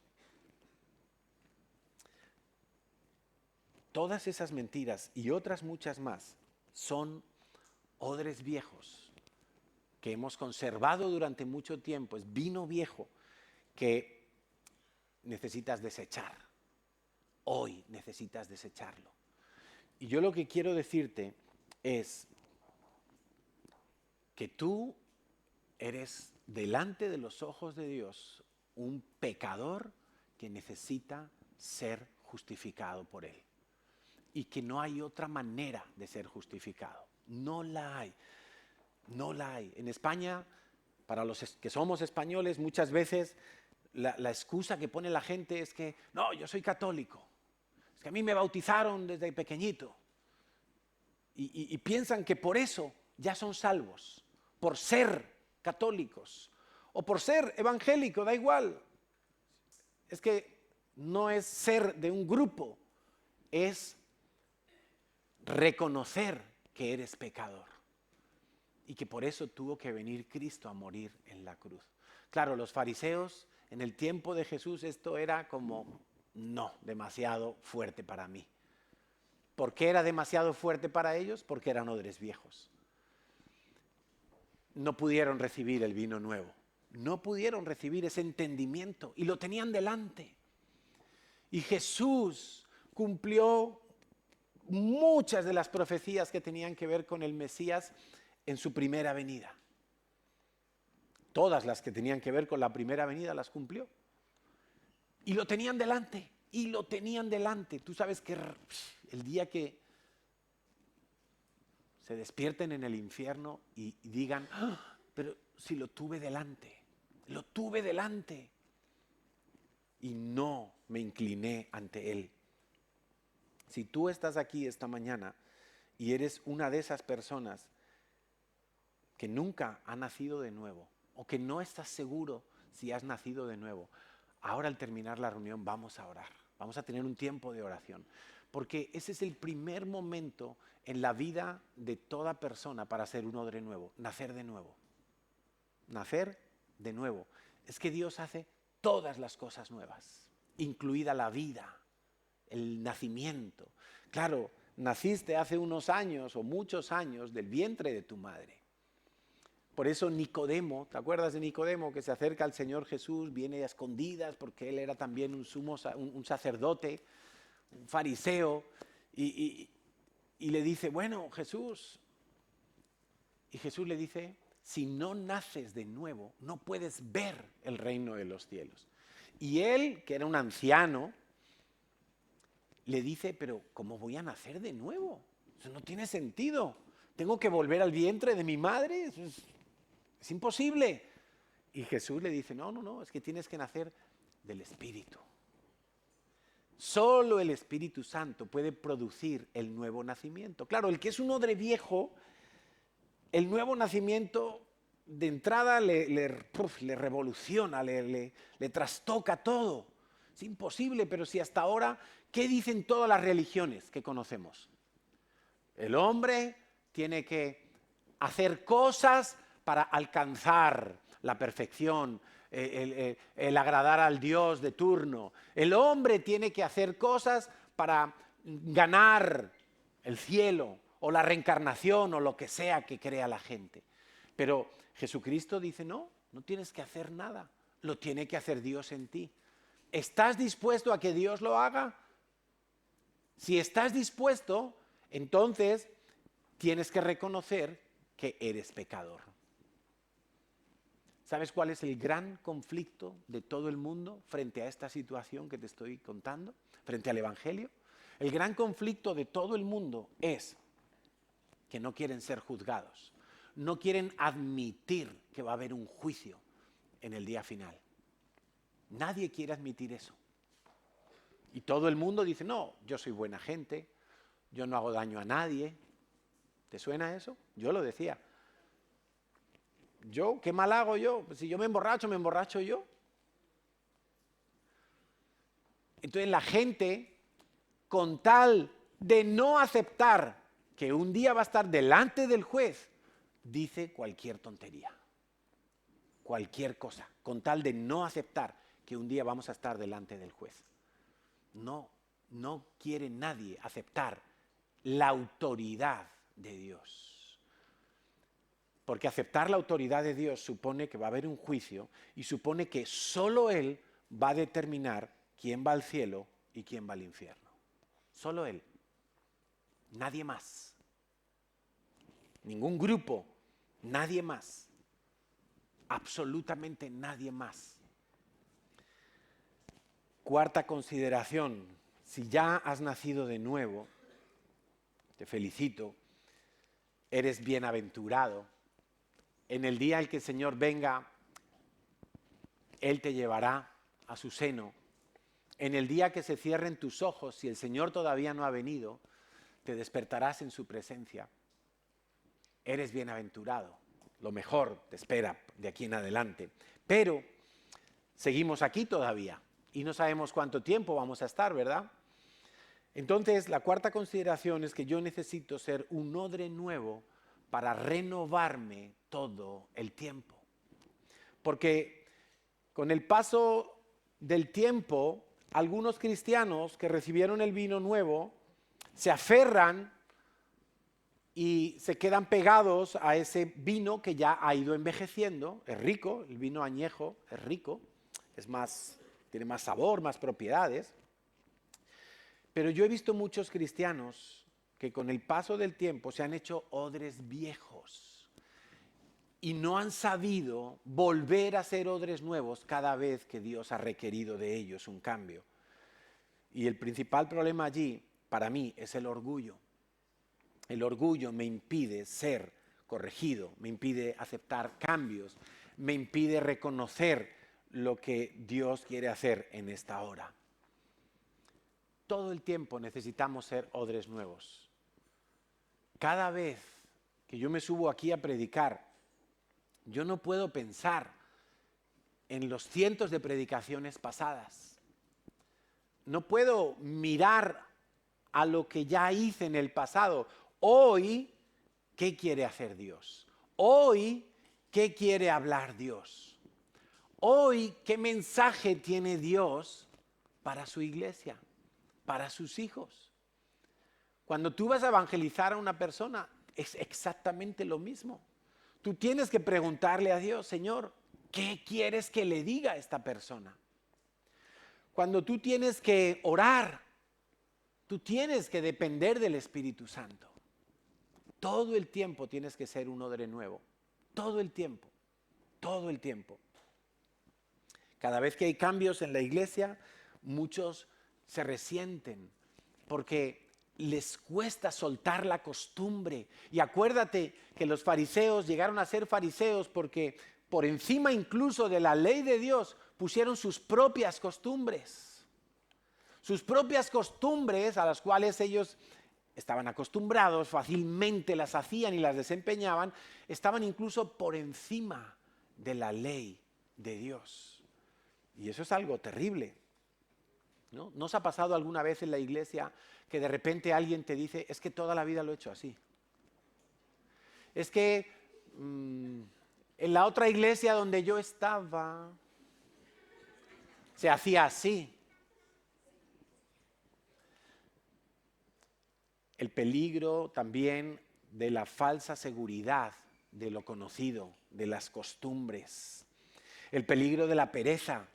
Todas esas mentiras y otras muchas más son odres viejos que hemos conservado durante mucho tiempo. Es vino viejo que necesitas desechar. Hoy necesitas desecharlo. Y yo lo que quiero decirte es que tú eres delante de los ojos de Dios un pecador que necesita ser justificado por Él. Y que no hay otra manera de ser justificado. No la hay. No la hay. En España, para los que somos españoles, muchas veces la excusa que pone la gente es que, no, yo soy católico. Es que a mí me bautizaron desde pequeñito. Y piensan que por eso ya son salvos. Por ser católicos. O por ser evangélico, da igual. Es que no es ser de un grupo. Es reconocer que eres pecador y que por eso tuvo que venir Cristo a morir en la cruz. Claro, los fariseos en el tiempo de Jesús esto era como, no, demasiado fuerte para mí. ¿Por qué era demasiado fuerte para ellos? Porque eran odres viejos. No pudieron recibir el vino nuevo, no pudieron recibir ese entendimiento y lo tenían delante. Y Jesús cumplió muchas de las profecías que tenían que ver con el Mesías en su primera venida. Todas las que tenían que ver con la primera venida las cumplió. Y lo tenían delante, y lo tenían delante. Tú sabes que el día que se despierten en el infierno y digan, ¡ah! Pero si lo tuve delante, y no me incliné ante Él. Si tú estás aquí esta mañana y eres una de esas personas que nunca ha nacido de nuevo o que no estás seguro si has nacido de nuevo, ahora al terminar la reunión vamos a orar, vamos a tener un tiempo de oración, porque ese es el primer momento en la vida de toda persona para ser un odre nuevo, nacer de nuevo. Nacer de nuevo. Es que Dios hace todas las cosas nuevas, incluida la vida. El nacimiento. Claro, naciste hace unos años o muchos años del vientre de tu madre. Por eso Nicodemo, ¿te acuerdas de Nicodemo que se acerca al Señor Jesús, viene a escondidas porque él era también un sacerdote, un fariseo, y le dice, bueno, Jesús, y Jesús le dice, si no naces de nuevo, no puedes ver el reino de los cielos. Y él, que era un anciano, le dice, pero ¿cómo voy a nacer de nuevo? Eso no tiene sentido. ¿Tengo que volver al vientre de mi madre? Eso es imposible. Y Jesús le dice, no, es que tienes que nacer del Espíritu. Solo el Espíritu Santo puede producir el nuevo nacimiento. Claro, el que es un odre viejo, el nuevo nacimiento de entrada le revoluciona, le trastoca todo. Es imposible, pero si hasta ahora, ¿qué dicen todas las religiones que conocemos? El hombre tiene que hacer cosas para alcanzar la perfección, el agradar al Dios de turno. El hombre tiene que hacer cosas para ganar el cielo o la reencarnación o lo que sea que crea la gente. Pero Jesucristo dice, no tienes que hacer nada, lo tiene que hacer Dios en ti. ¿Estás dispuesto a que Dios lo haga? Si estás dispuesto, entonces tienes que reconocer que eres pecador. ¿Sabes cuál es el gran conflicto de todo el mundo frente a esta situación que te estoy contando? Frente al Evangelio. El gran conflicto de todo el mundo es que no quieren ser juzgados, no quieren admitir que va a haber un juicio en el día final. Nadie quiere admitir eso. Y todo el mundo dice, no, yo soy buena gente, yo no hago daño a nadie. ¿Te suena eso? Yo lo decía. ¿Yo? ¿Qué mal hago yo? Pues si yo me emborracho yo. Entonces la gente, con tal de no aceptar que un día va a estar delante del juez, dice cualquier tontería, cualquier cosa, con tal de no aceptar que un día vamos a estar delante del juez. No quiere nadie aceptar la autoridad de Dios. Porque aceptar la autoridad de Dios supone que va a haber un juicio y supone que solo Él va a determinar quién va al cielo y quién va al infierno. Solo Él. Nadie más. Ningún grupo. Nadie más. Absolutamente nadie más. Cuarta consideración. Si ya has nacido de nuevo, te felicito, eres bienaventurado. En el día en que el Señor venga, Él te llevará a su seno. En el día que se cierren tus ojos, si el Señor todavía no ha venido, te despertarás en su presencia. Eres bienaventurado. Lo mejor te espera de aquí en adelante. Pero seguimos aquí todavía y no sabemos cuánto tiempo vamos a estar, ¿verdad? Entonces, la cuarta consideración es que yo necesito ser un odre nuevo para renovarme todo el tiempo. Porque con el paso del tiempo, algunos cristianos que recibieron el vino nuevo se aferran y se quedan pegados a ese vino que ya ha ido envejeciendo. Es rico, el vino añejo es rico, tiene más sabor, más propiedades. Pero yo he visto muchos cristianos que con el paso del tiempo se han hecho odres viejos y no han sabido volver a ser odres nuevos cada vez que Dios ha requerido de ellos un cambio. Y el principal problema allí, para mí, es el orgullo. El orgullo me impide ser corregido, me impide aceptar cambios, me impide reconocer lo que Dios quiere hacer en esta hora. Todo el tiempo necesitamos ser odres nuevos. Cada vez que yo me subo aquí a predicar, yo no puedo pensar en los cientos de predicaciones pasadas. No puedo mirar a lo que ya hice en el pasado. Hoy, ¿qué quiere hacer Dios? Hoy, ¿qué quiere hablar Dios? Hoy, ¿qué mensaje tiene Dios para su iglesia? Para sus hijos. Cuando tú vas a evangelizar a una persona, es exactamente lo mismo. Tú tienes que preguntarle a Dios, Señor, ¿qué quieres que le diga a esta persona? Cuando tú tienes que orar, tú tienes que depender del Espíritu Santo. Todo el tiempo tienes que ser un odre nuevo. Todo el tiempo. Todo el tiempo. Cada vez que hay cambios en la iglesia, muchos se resienten porque les cuesta soltar la costumbre. Y acuérdate que los fariseos llegaron a ser fariseos porque por encima incluso de la ley de Dios pusieron sus propias costumbres. Sus propias costumbres a las cuales ellos estaban acostumbrados, fácilmente las hacían y las desempeñaban, estaban incluso por encima de la ley de Dios. Y eso es algo terrible. ¿No? ¿No os ha pasado alguna vez en la iglesia que de repente alguien te dice, es que toda la vida lo he hecho así? Es que en la otra iglesia donde yo estaba se hacía así. El peligro también de la falsa seguridad de lo conocido, de las costumbres. El peligro de la pereza,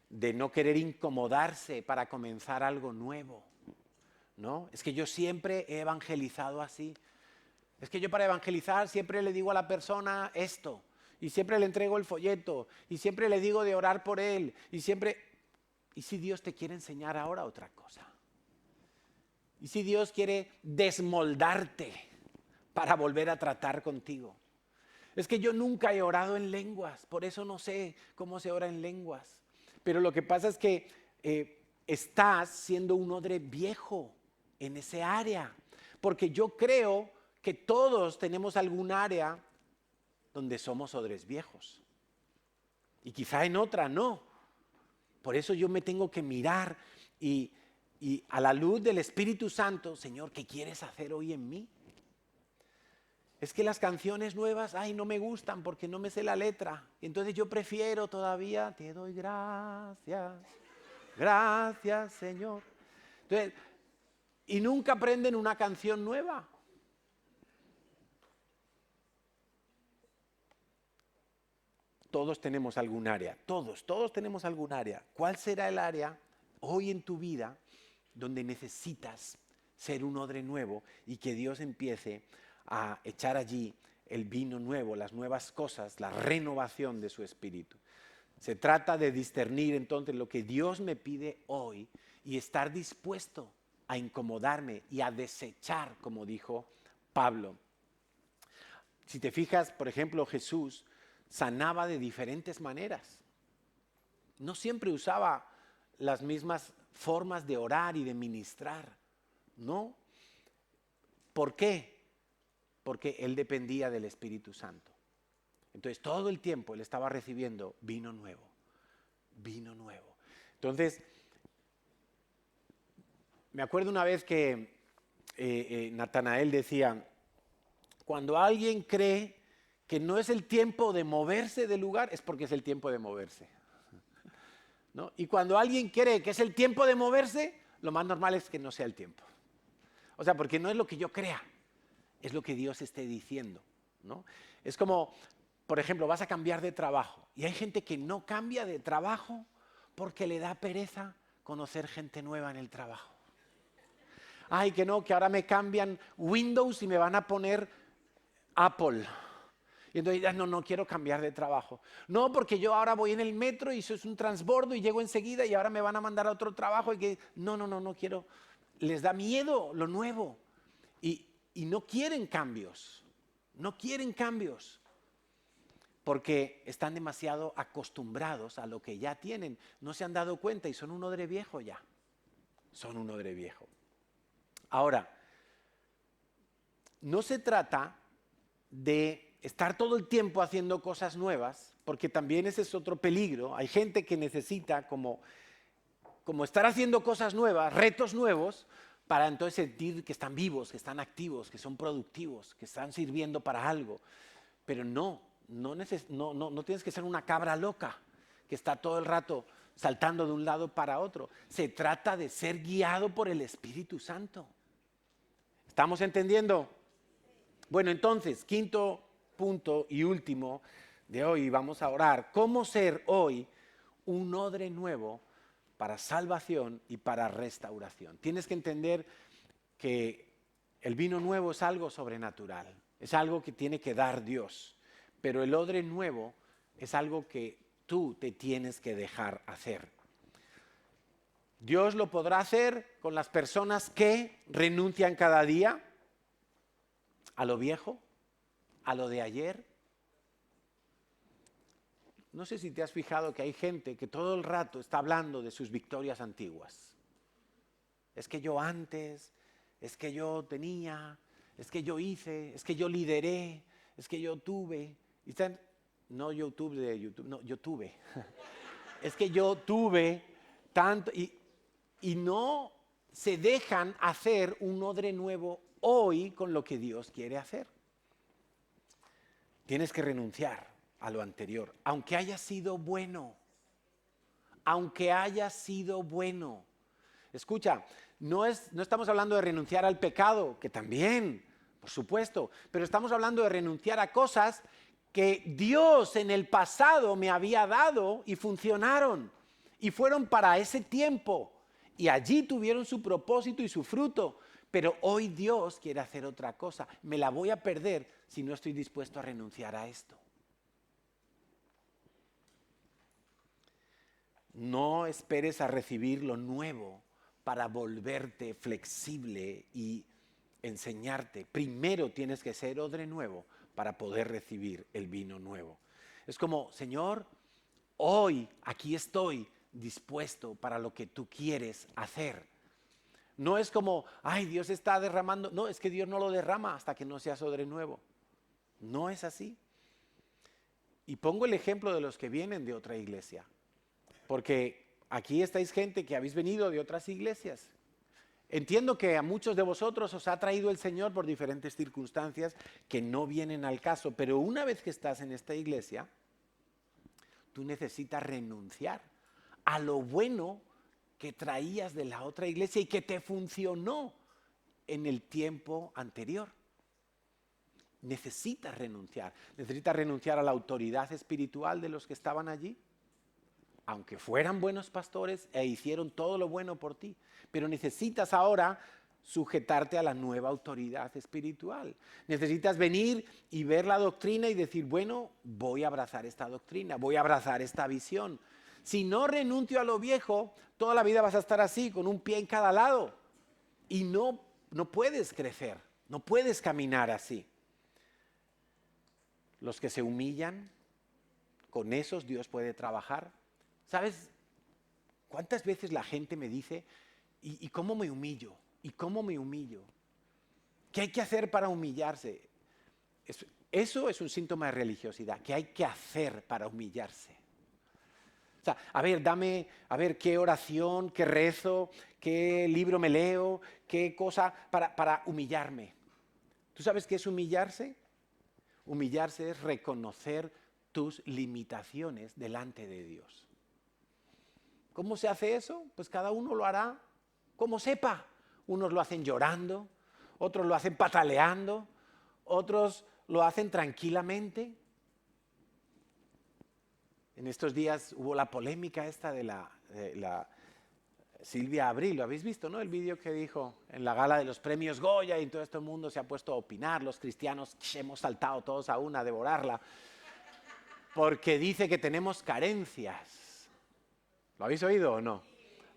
de no querer incomodarse para comenzar algo nuevo, ¿no? Es que yo siempre he evangelizado así. Es que yo para evangelizar siempre le digo a la persona esto, y siempre le entrego el folleto, y siempre le digo de orar por él, y si Dios te quiere enseñar ahora otra cosa? ¿Y si Dios quiere desmoldarte para volver a tratar contigo? Es que yo nunca he orado en lenguas, por eso no sé cómo se ora en lenguas. Pero lo que pasa es que estás siendo un odre viejo en ese área. Porque yo creo que todos tenemos algún área donde somos odres viejos. Y quizá en otra no. Por eso yo me tengo que mirar y a la luz del Espíritu Santo, Señor, ¿qué quieres hacer hoy en mí? Es que las canciones nuevas, ay, no me gustan porque no me sé la letra. Entonces yo prefiero todavía, te doy gracias, gracias, Señor. Entonces, y nunca aprenden una canción nueva. Todos tenemos algún área, todos tenemos algún área. ¿Cuál será el área hoy en tu vida donde necesitas ser un odre nuevo y que Dios empiece a echar allí el vino nuevo, las nuevas cosas, la renovación de su espíritu? Se trata de discernir entonces lo que Dios me pide hoy y estar dispuesto a incomodarme y a desechar, como dijo Pablo. Si te fijas, por ejemplo, Jesús sanaba de diferentes maneras. No siempre usaba las mismas formas de orar y de ministrar, ¿no? ¿Por qué? Porque él dependía del Espíritu Santo. Entonces todo el tiempo él estaba recibiendo vino nuevo, vino nuevo. Entonces, me acuerdo una vez que Natanael decía, cuando alguien cree que no es el tiempo de moverse del lugar, es porque es el tiempo de moverse, ¿no? Y cuando alguien cree que es el tiempo de moverse, lo más normal es que no sea el tiempo. O sea, porque no es lo que yo crea, es lo que Dios esté diciendo, ¿no? Es como, por ejemplo, vas a cambiar de trabajo y hay gente que no cambia de trabajo porque le da pereza conocer gente nueva en el trabajo. Ay, que no, que ahora me cambian Windows y me van a poner Apple. Y entonces ya no quiero cambiar de trabajo. No, porque yo ahora voy en el metro y eso es un transbordo y llego enseguida y ahora me van a mandar a otro trabajo. Y que no quiero. Les da miedo lo nuevo y no quieren cambios. No quieren cambios porque están demasiado acostumbrados a lo que ya tienen. No se han dado cuenta y son un odre viejo ya. Son un odre viejo. Ahora, no se trata de estar todo el tiempo haciendo cosas nuevas, porque también ese es otro peligro. Hay gente que necesita como estar haciendo cosas nuevas, retos nuevos, para entonces sentir que están vivos, que están activos, que son productivos, que están sirviendo para algo. Pero no tienes que ser una cabra loca que está todo el rato saltando de un lado para otro. Se trata de ser guiado por el Espíritu Santo. ¿Estamos entendiendo? Bueno, entonces, quinto punto y último de hoy, vamos a orar. ¿Cómo ser hoy un odre nuevo para salvación y para restauración? Tienes que entender que el vino nuevo es algo sobrenatural, es algo que tiene que dar Dios, pero el odre nuevo es algo que tú te tienes que dejar hacer. Dios lo podrá hacer con las personas que renuncian cada día a lo viejo, a lo de ayer. No sé si te has fijado que hay gente que todo el rato está hablando de sus victorias antiguas. Es que yo antes, es que yo tenía, es que yo hice, es que yo lideré, es que yo tuve. Y están, no YouTube de YouTube, no, yo tuve. Es que yo tuve tanto y no se dejan hacer un odre nuevo hoy con lo que Dios quiere hacer. Tienes que renunciar a lo anterior, aunque haya sido bueno. Aunque haya sido bueno. Escucha, no estamos hablando de renunciar al pecado, que también, por supuesto, pero estamos hablando de renunciar a cosas que Dios en el pasado me había dado y funcionaron y fueron para ese tiempo y allí tuvieron su propósito y su fruto. Pero hoy Dios quiere hacer otra cosa. Me la voy a perder si no estoy dispuesto a renunciar a esto. No esperes a recibir lo nuevo para volverte flexible y enseñarte. Primero tienes que ser odre nuevo para poder recibir el vino nuevo. Es como, Señor, hoy aquí estoy dispuesto para lo que tú quieres hacer. No es como, ay, Dios está derramando. No, es que Dios no lo derrama hasta que no seas odre nuevo. No es así. Y pongo el ejemplo de los que vienen de otra iglesia. Porque aquí estáis gente que habéis venido de otras iglesias. Entiendo que a muchos de vosotros os ha traído el Señor por diferentes circunstancias que no vienen al caso. Pero una vez que estás en esta iglesia, tú necesitas renunciar a lo bueno que traías de la otra iglesia y que te funcionó en el tiempo anterior. Necesitas renunciar a la autoridad espiritual de los que estaban allí, aunque fueran buenos pastores e hicieron todo lo bueno por ti, pero necesitas ahora sujetarte a la nueva autoridad espiritual. Necesitas venir y ver la doctrina y decir, bueno, voy a abrazar esta doctrina, voy a abrazar esta visión. Si no renuncio a lo viejo, toda la vida vas a estar así, con un pie en cada lado. Y no puedes crecer, no puedes caminar así. Los que se humillan, con esos Dios puede trabajar. ¿Sabes cuántas veces la gente me dice, ¿y cómo me humillo? ¿Y cómo me humillo? ¿Qué hay que hacer para humillarse? Eso es un síntoma de religiosidad. ¿Qué hay que hacer para humillarse? O sea, a ver qué oración, qué rezo, qué libro me leo, qué cosa para humillarme. ¿Tú sabes qué es humillarse? Humillarse es reconocer tus limitaciones delante de Dios. ¿Cómo se hace eso? Pues cada uno lo hará como sepa. Unos lo hacen llorando, otros lo hacen pataleando, otros lo hacen tranquilamente. En estos días hubo la polémica esta de la Silvia Abril, ¿lo habéis visto, no? El vídeo que dijo en la gala de los premios Goya y todo este mundo se ha puesto a opinar, los cristianos hemos saltado todos a una a devorarla, porque dice que tenemos carencias. ¿Lo habéis oído o no?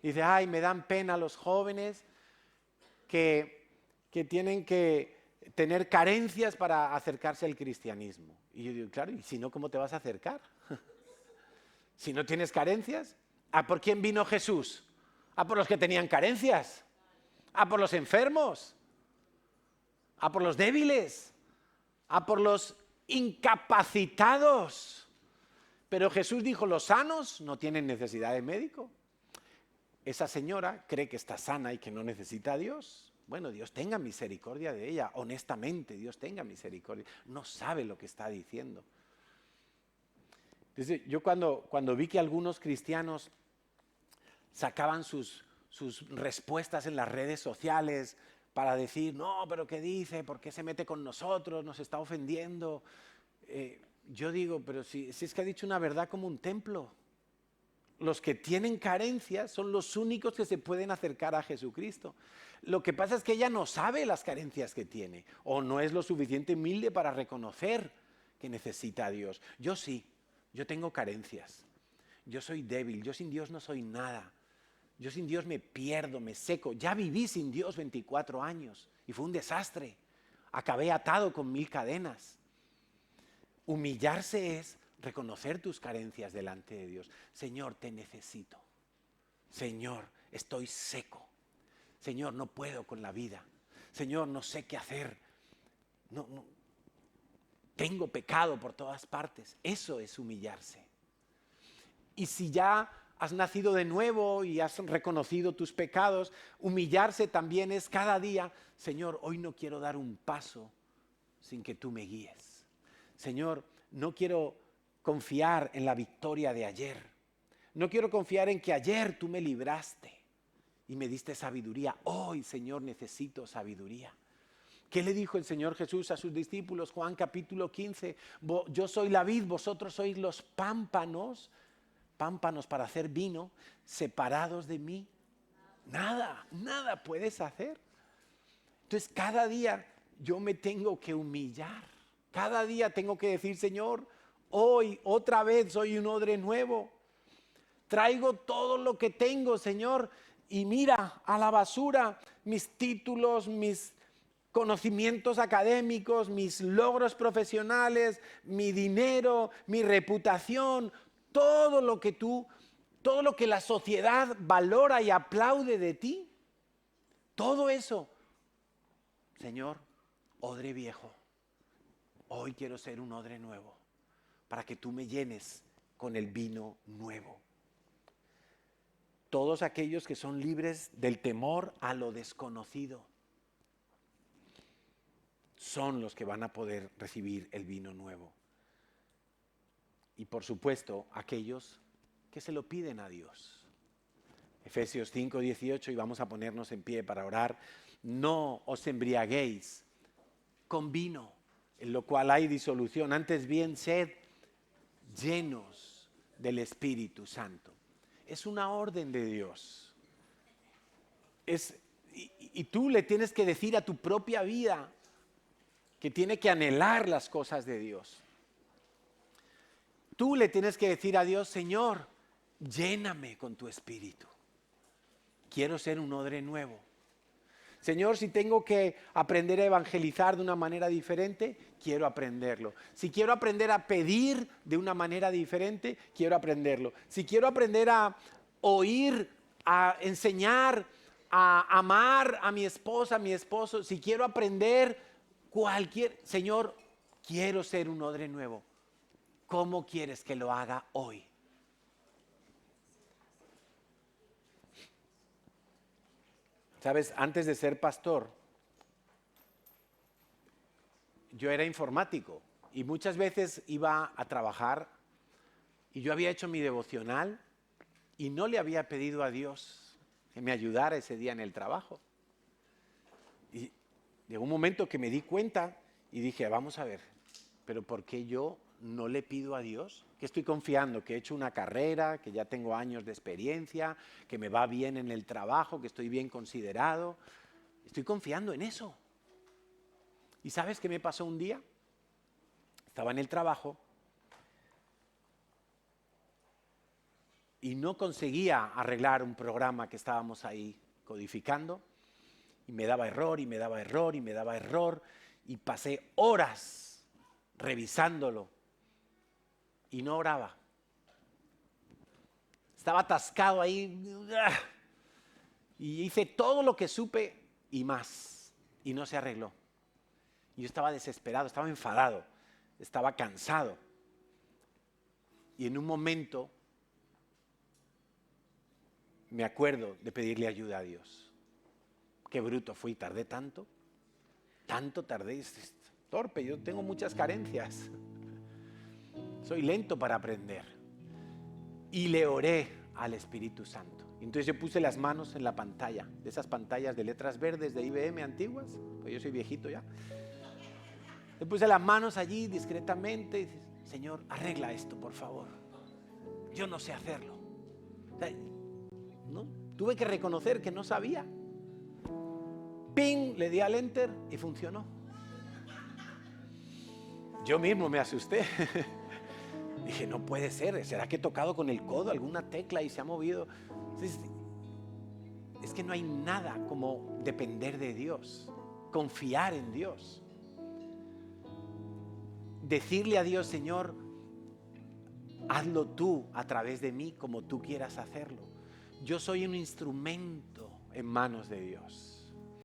Dice, ay, me dan pena los jóvenes que tienen que tener carencias para acercarse al cristianismo. Y yo digo, claro, ¿y si no, cómo te vas a acercar? Si no tienes carencias, ¿a por quién vino Jesús? ¿A por los que tenían carencias? ¿A por los enfermos? ¿A por los débiles? ¿A por los incapacitados? Pero Jesús dijo, los sanos no tienen necesidad de médico. Esa señora cree que está sana y que no necesita a Dios. Bueno, Dios tenga misericordia de ella, honestamente, Dios tenga misericordia. No sabe lo que está diciendo. Entonces, yo cuando vi que algunos cristianos sacaban sus respuestas en las redes sociales para decir, no, pero ¿qué dice? ¿Por qué se mete con nosotros? ¿Nos está ofendiendo? Yo digo, pero si es que ha dicho una verdad como un templo. Los que tienen carencias son los únicos que se pueden acercar a Jesucristo. Lo que pasa es que ella no sabe las carencias que tiene o no es lo suficiente humilde para reconocer que necesita a Dios. Yo sí, yo tengo carencias. Yo soy débil, yo sin Dios no soy nada. Yo sin Dios me pierdo, me seco. Ya viví sin Dios 24 años y fue un desastre. Acabé atado con 1000 cadenas. Humillarse es reconocer tus carencias delante de Dios. Señor, te necesito. Señor, estoy seco. Señor, no puedo con la vida. Señor, no sé qué hacer. No, tengo pecado por todas partes. Eso es humillarse. Y si ya has nacido de nuevo y has reconocido tus pecados, humillarse también es cada día, Señor, hoy no quiero dar un paso sin que tú me guíes. Señor, no quiero confiar en la victoria de ayer. No quiero confiar en que ayer tú me libraste y me diste sabiduría. Hoy, Señor, necesito sabiduría. ¿Qué le dijo el Señor Jesús a sus discípulos? Juan capítulo 15. Yo soy la vid, vosotros sois los pámpanos para hacer vino, separados de mí. Nada puedes hacer. Entonces, cada día yo me tengo que humillar. Cada día tengo que decir, Señor, hoy otra vez soy un odre nuevo. Traigo todo lo que tengo, Señor, y mira a la basura mis títulos, mis conocimientos académicos, mis logros profesionales, mi dinero, mi reputación, todo lo que la sociedad valora y aplaude de ti, todo eso. Señor, odre viejo, hoy quiero ser un odre nuevo, para que tú me llenes con el vino nuevo. Todos aquellos que son libres del temor a lo desconocido son los que van a poder recibir el vino nuevo. Y por supuesto, aquellos que se lo piden a Dios. Efesios 5:18, y vamos a ponernos en pie para orar. No os embriaguéis con vino, en lo cual hay disolución, antes bien sed llenos del Espíritu Santo. Es una orden de Dios. Y tú le tienes que decir a tu propia vida que tiene que anhelar las cosas de Dios. Tú le tienes que decir a Dios, Señor, lléname con tu Espíritu. Quiero ser un odre nuevo. Señor, si tengo que aprender a evangelizar de una manera diferente, quiero aprenderlo. Si quiero aprender a pedir de una manera diferente, quiero aprenderlo. Si quiero aprender a oír, a enseñar, a amar a mi esposa, a mi esposo, si quiero aprender Señor, quiero ser un odre nuevo. ¿Cómo quieres que lo haga hoy? Sabes, antes de ser pastor, yo era informático y muchas veces iba a trabajar y yo había hecho mi devocional y no le había pedido a Dios que me ayudara ese día en el trabajo. Y llegó un momento que me di cuenta y dije, vamos a ver, pero ¿por qué yo no le pido a Dios? Que estoy confiando, que he hecho una carrera, que ya tengo años de experiencia, que me va bien en el trabajo, que estoy bien considerado. Estoy confiando en eso. ¿Y sabes qué me pasó un día? Estaba en el trabajo y no conseguía arreglar un programa que estábamos ahí codificando. Y me daba error, y me daba error, y me daba error. Y pasé horas revisándolo. Y no oraba. Estaba atascado ahí. Y hice todo lo que supe y más. Y no se arregló. Y yo estaba desesperado, estaba enfadado, estaba cansado. Y en un momento me acuerdo de pedirle ayuda a Dios. Qué bruto fui, tardé tanto tardé, es torpe, yo tengo muchas carencias. Soy lento para aprender. Y le oré al Espíritu Santo. Entonces yo puse las manos en la pantalla, de esas pantallas de letras verdes de IBM antiguas, pues yo soy viejito ya. Le puse las manos allí discretamente y dije, Señor, arregla esto, por favor. Yo no sé hacerlo. O sea, ¿no? Tuve que reconocer que no sabía. Ping, le di al enter y funcionó. Yo mismo me asusté. Dije, no puede ser, ¿será que he tocado con el codo alguna tecla y se ha movido? Entonces, es que no hay nada como depender de Dios, confiar en Dios. Decirle a Dios, Señor, hazlo tú a través de mí como tú quieras hacerlo. Yo soy un instrumento en manos de Dios.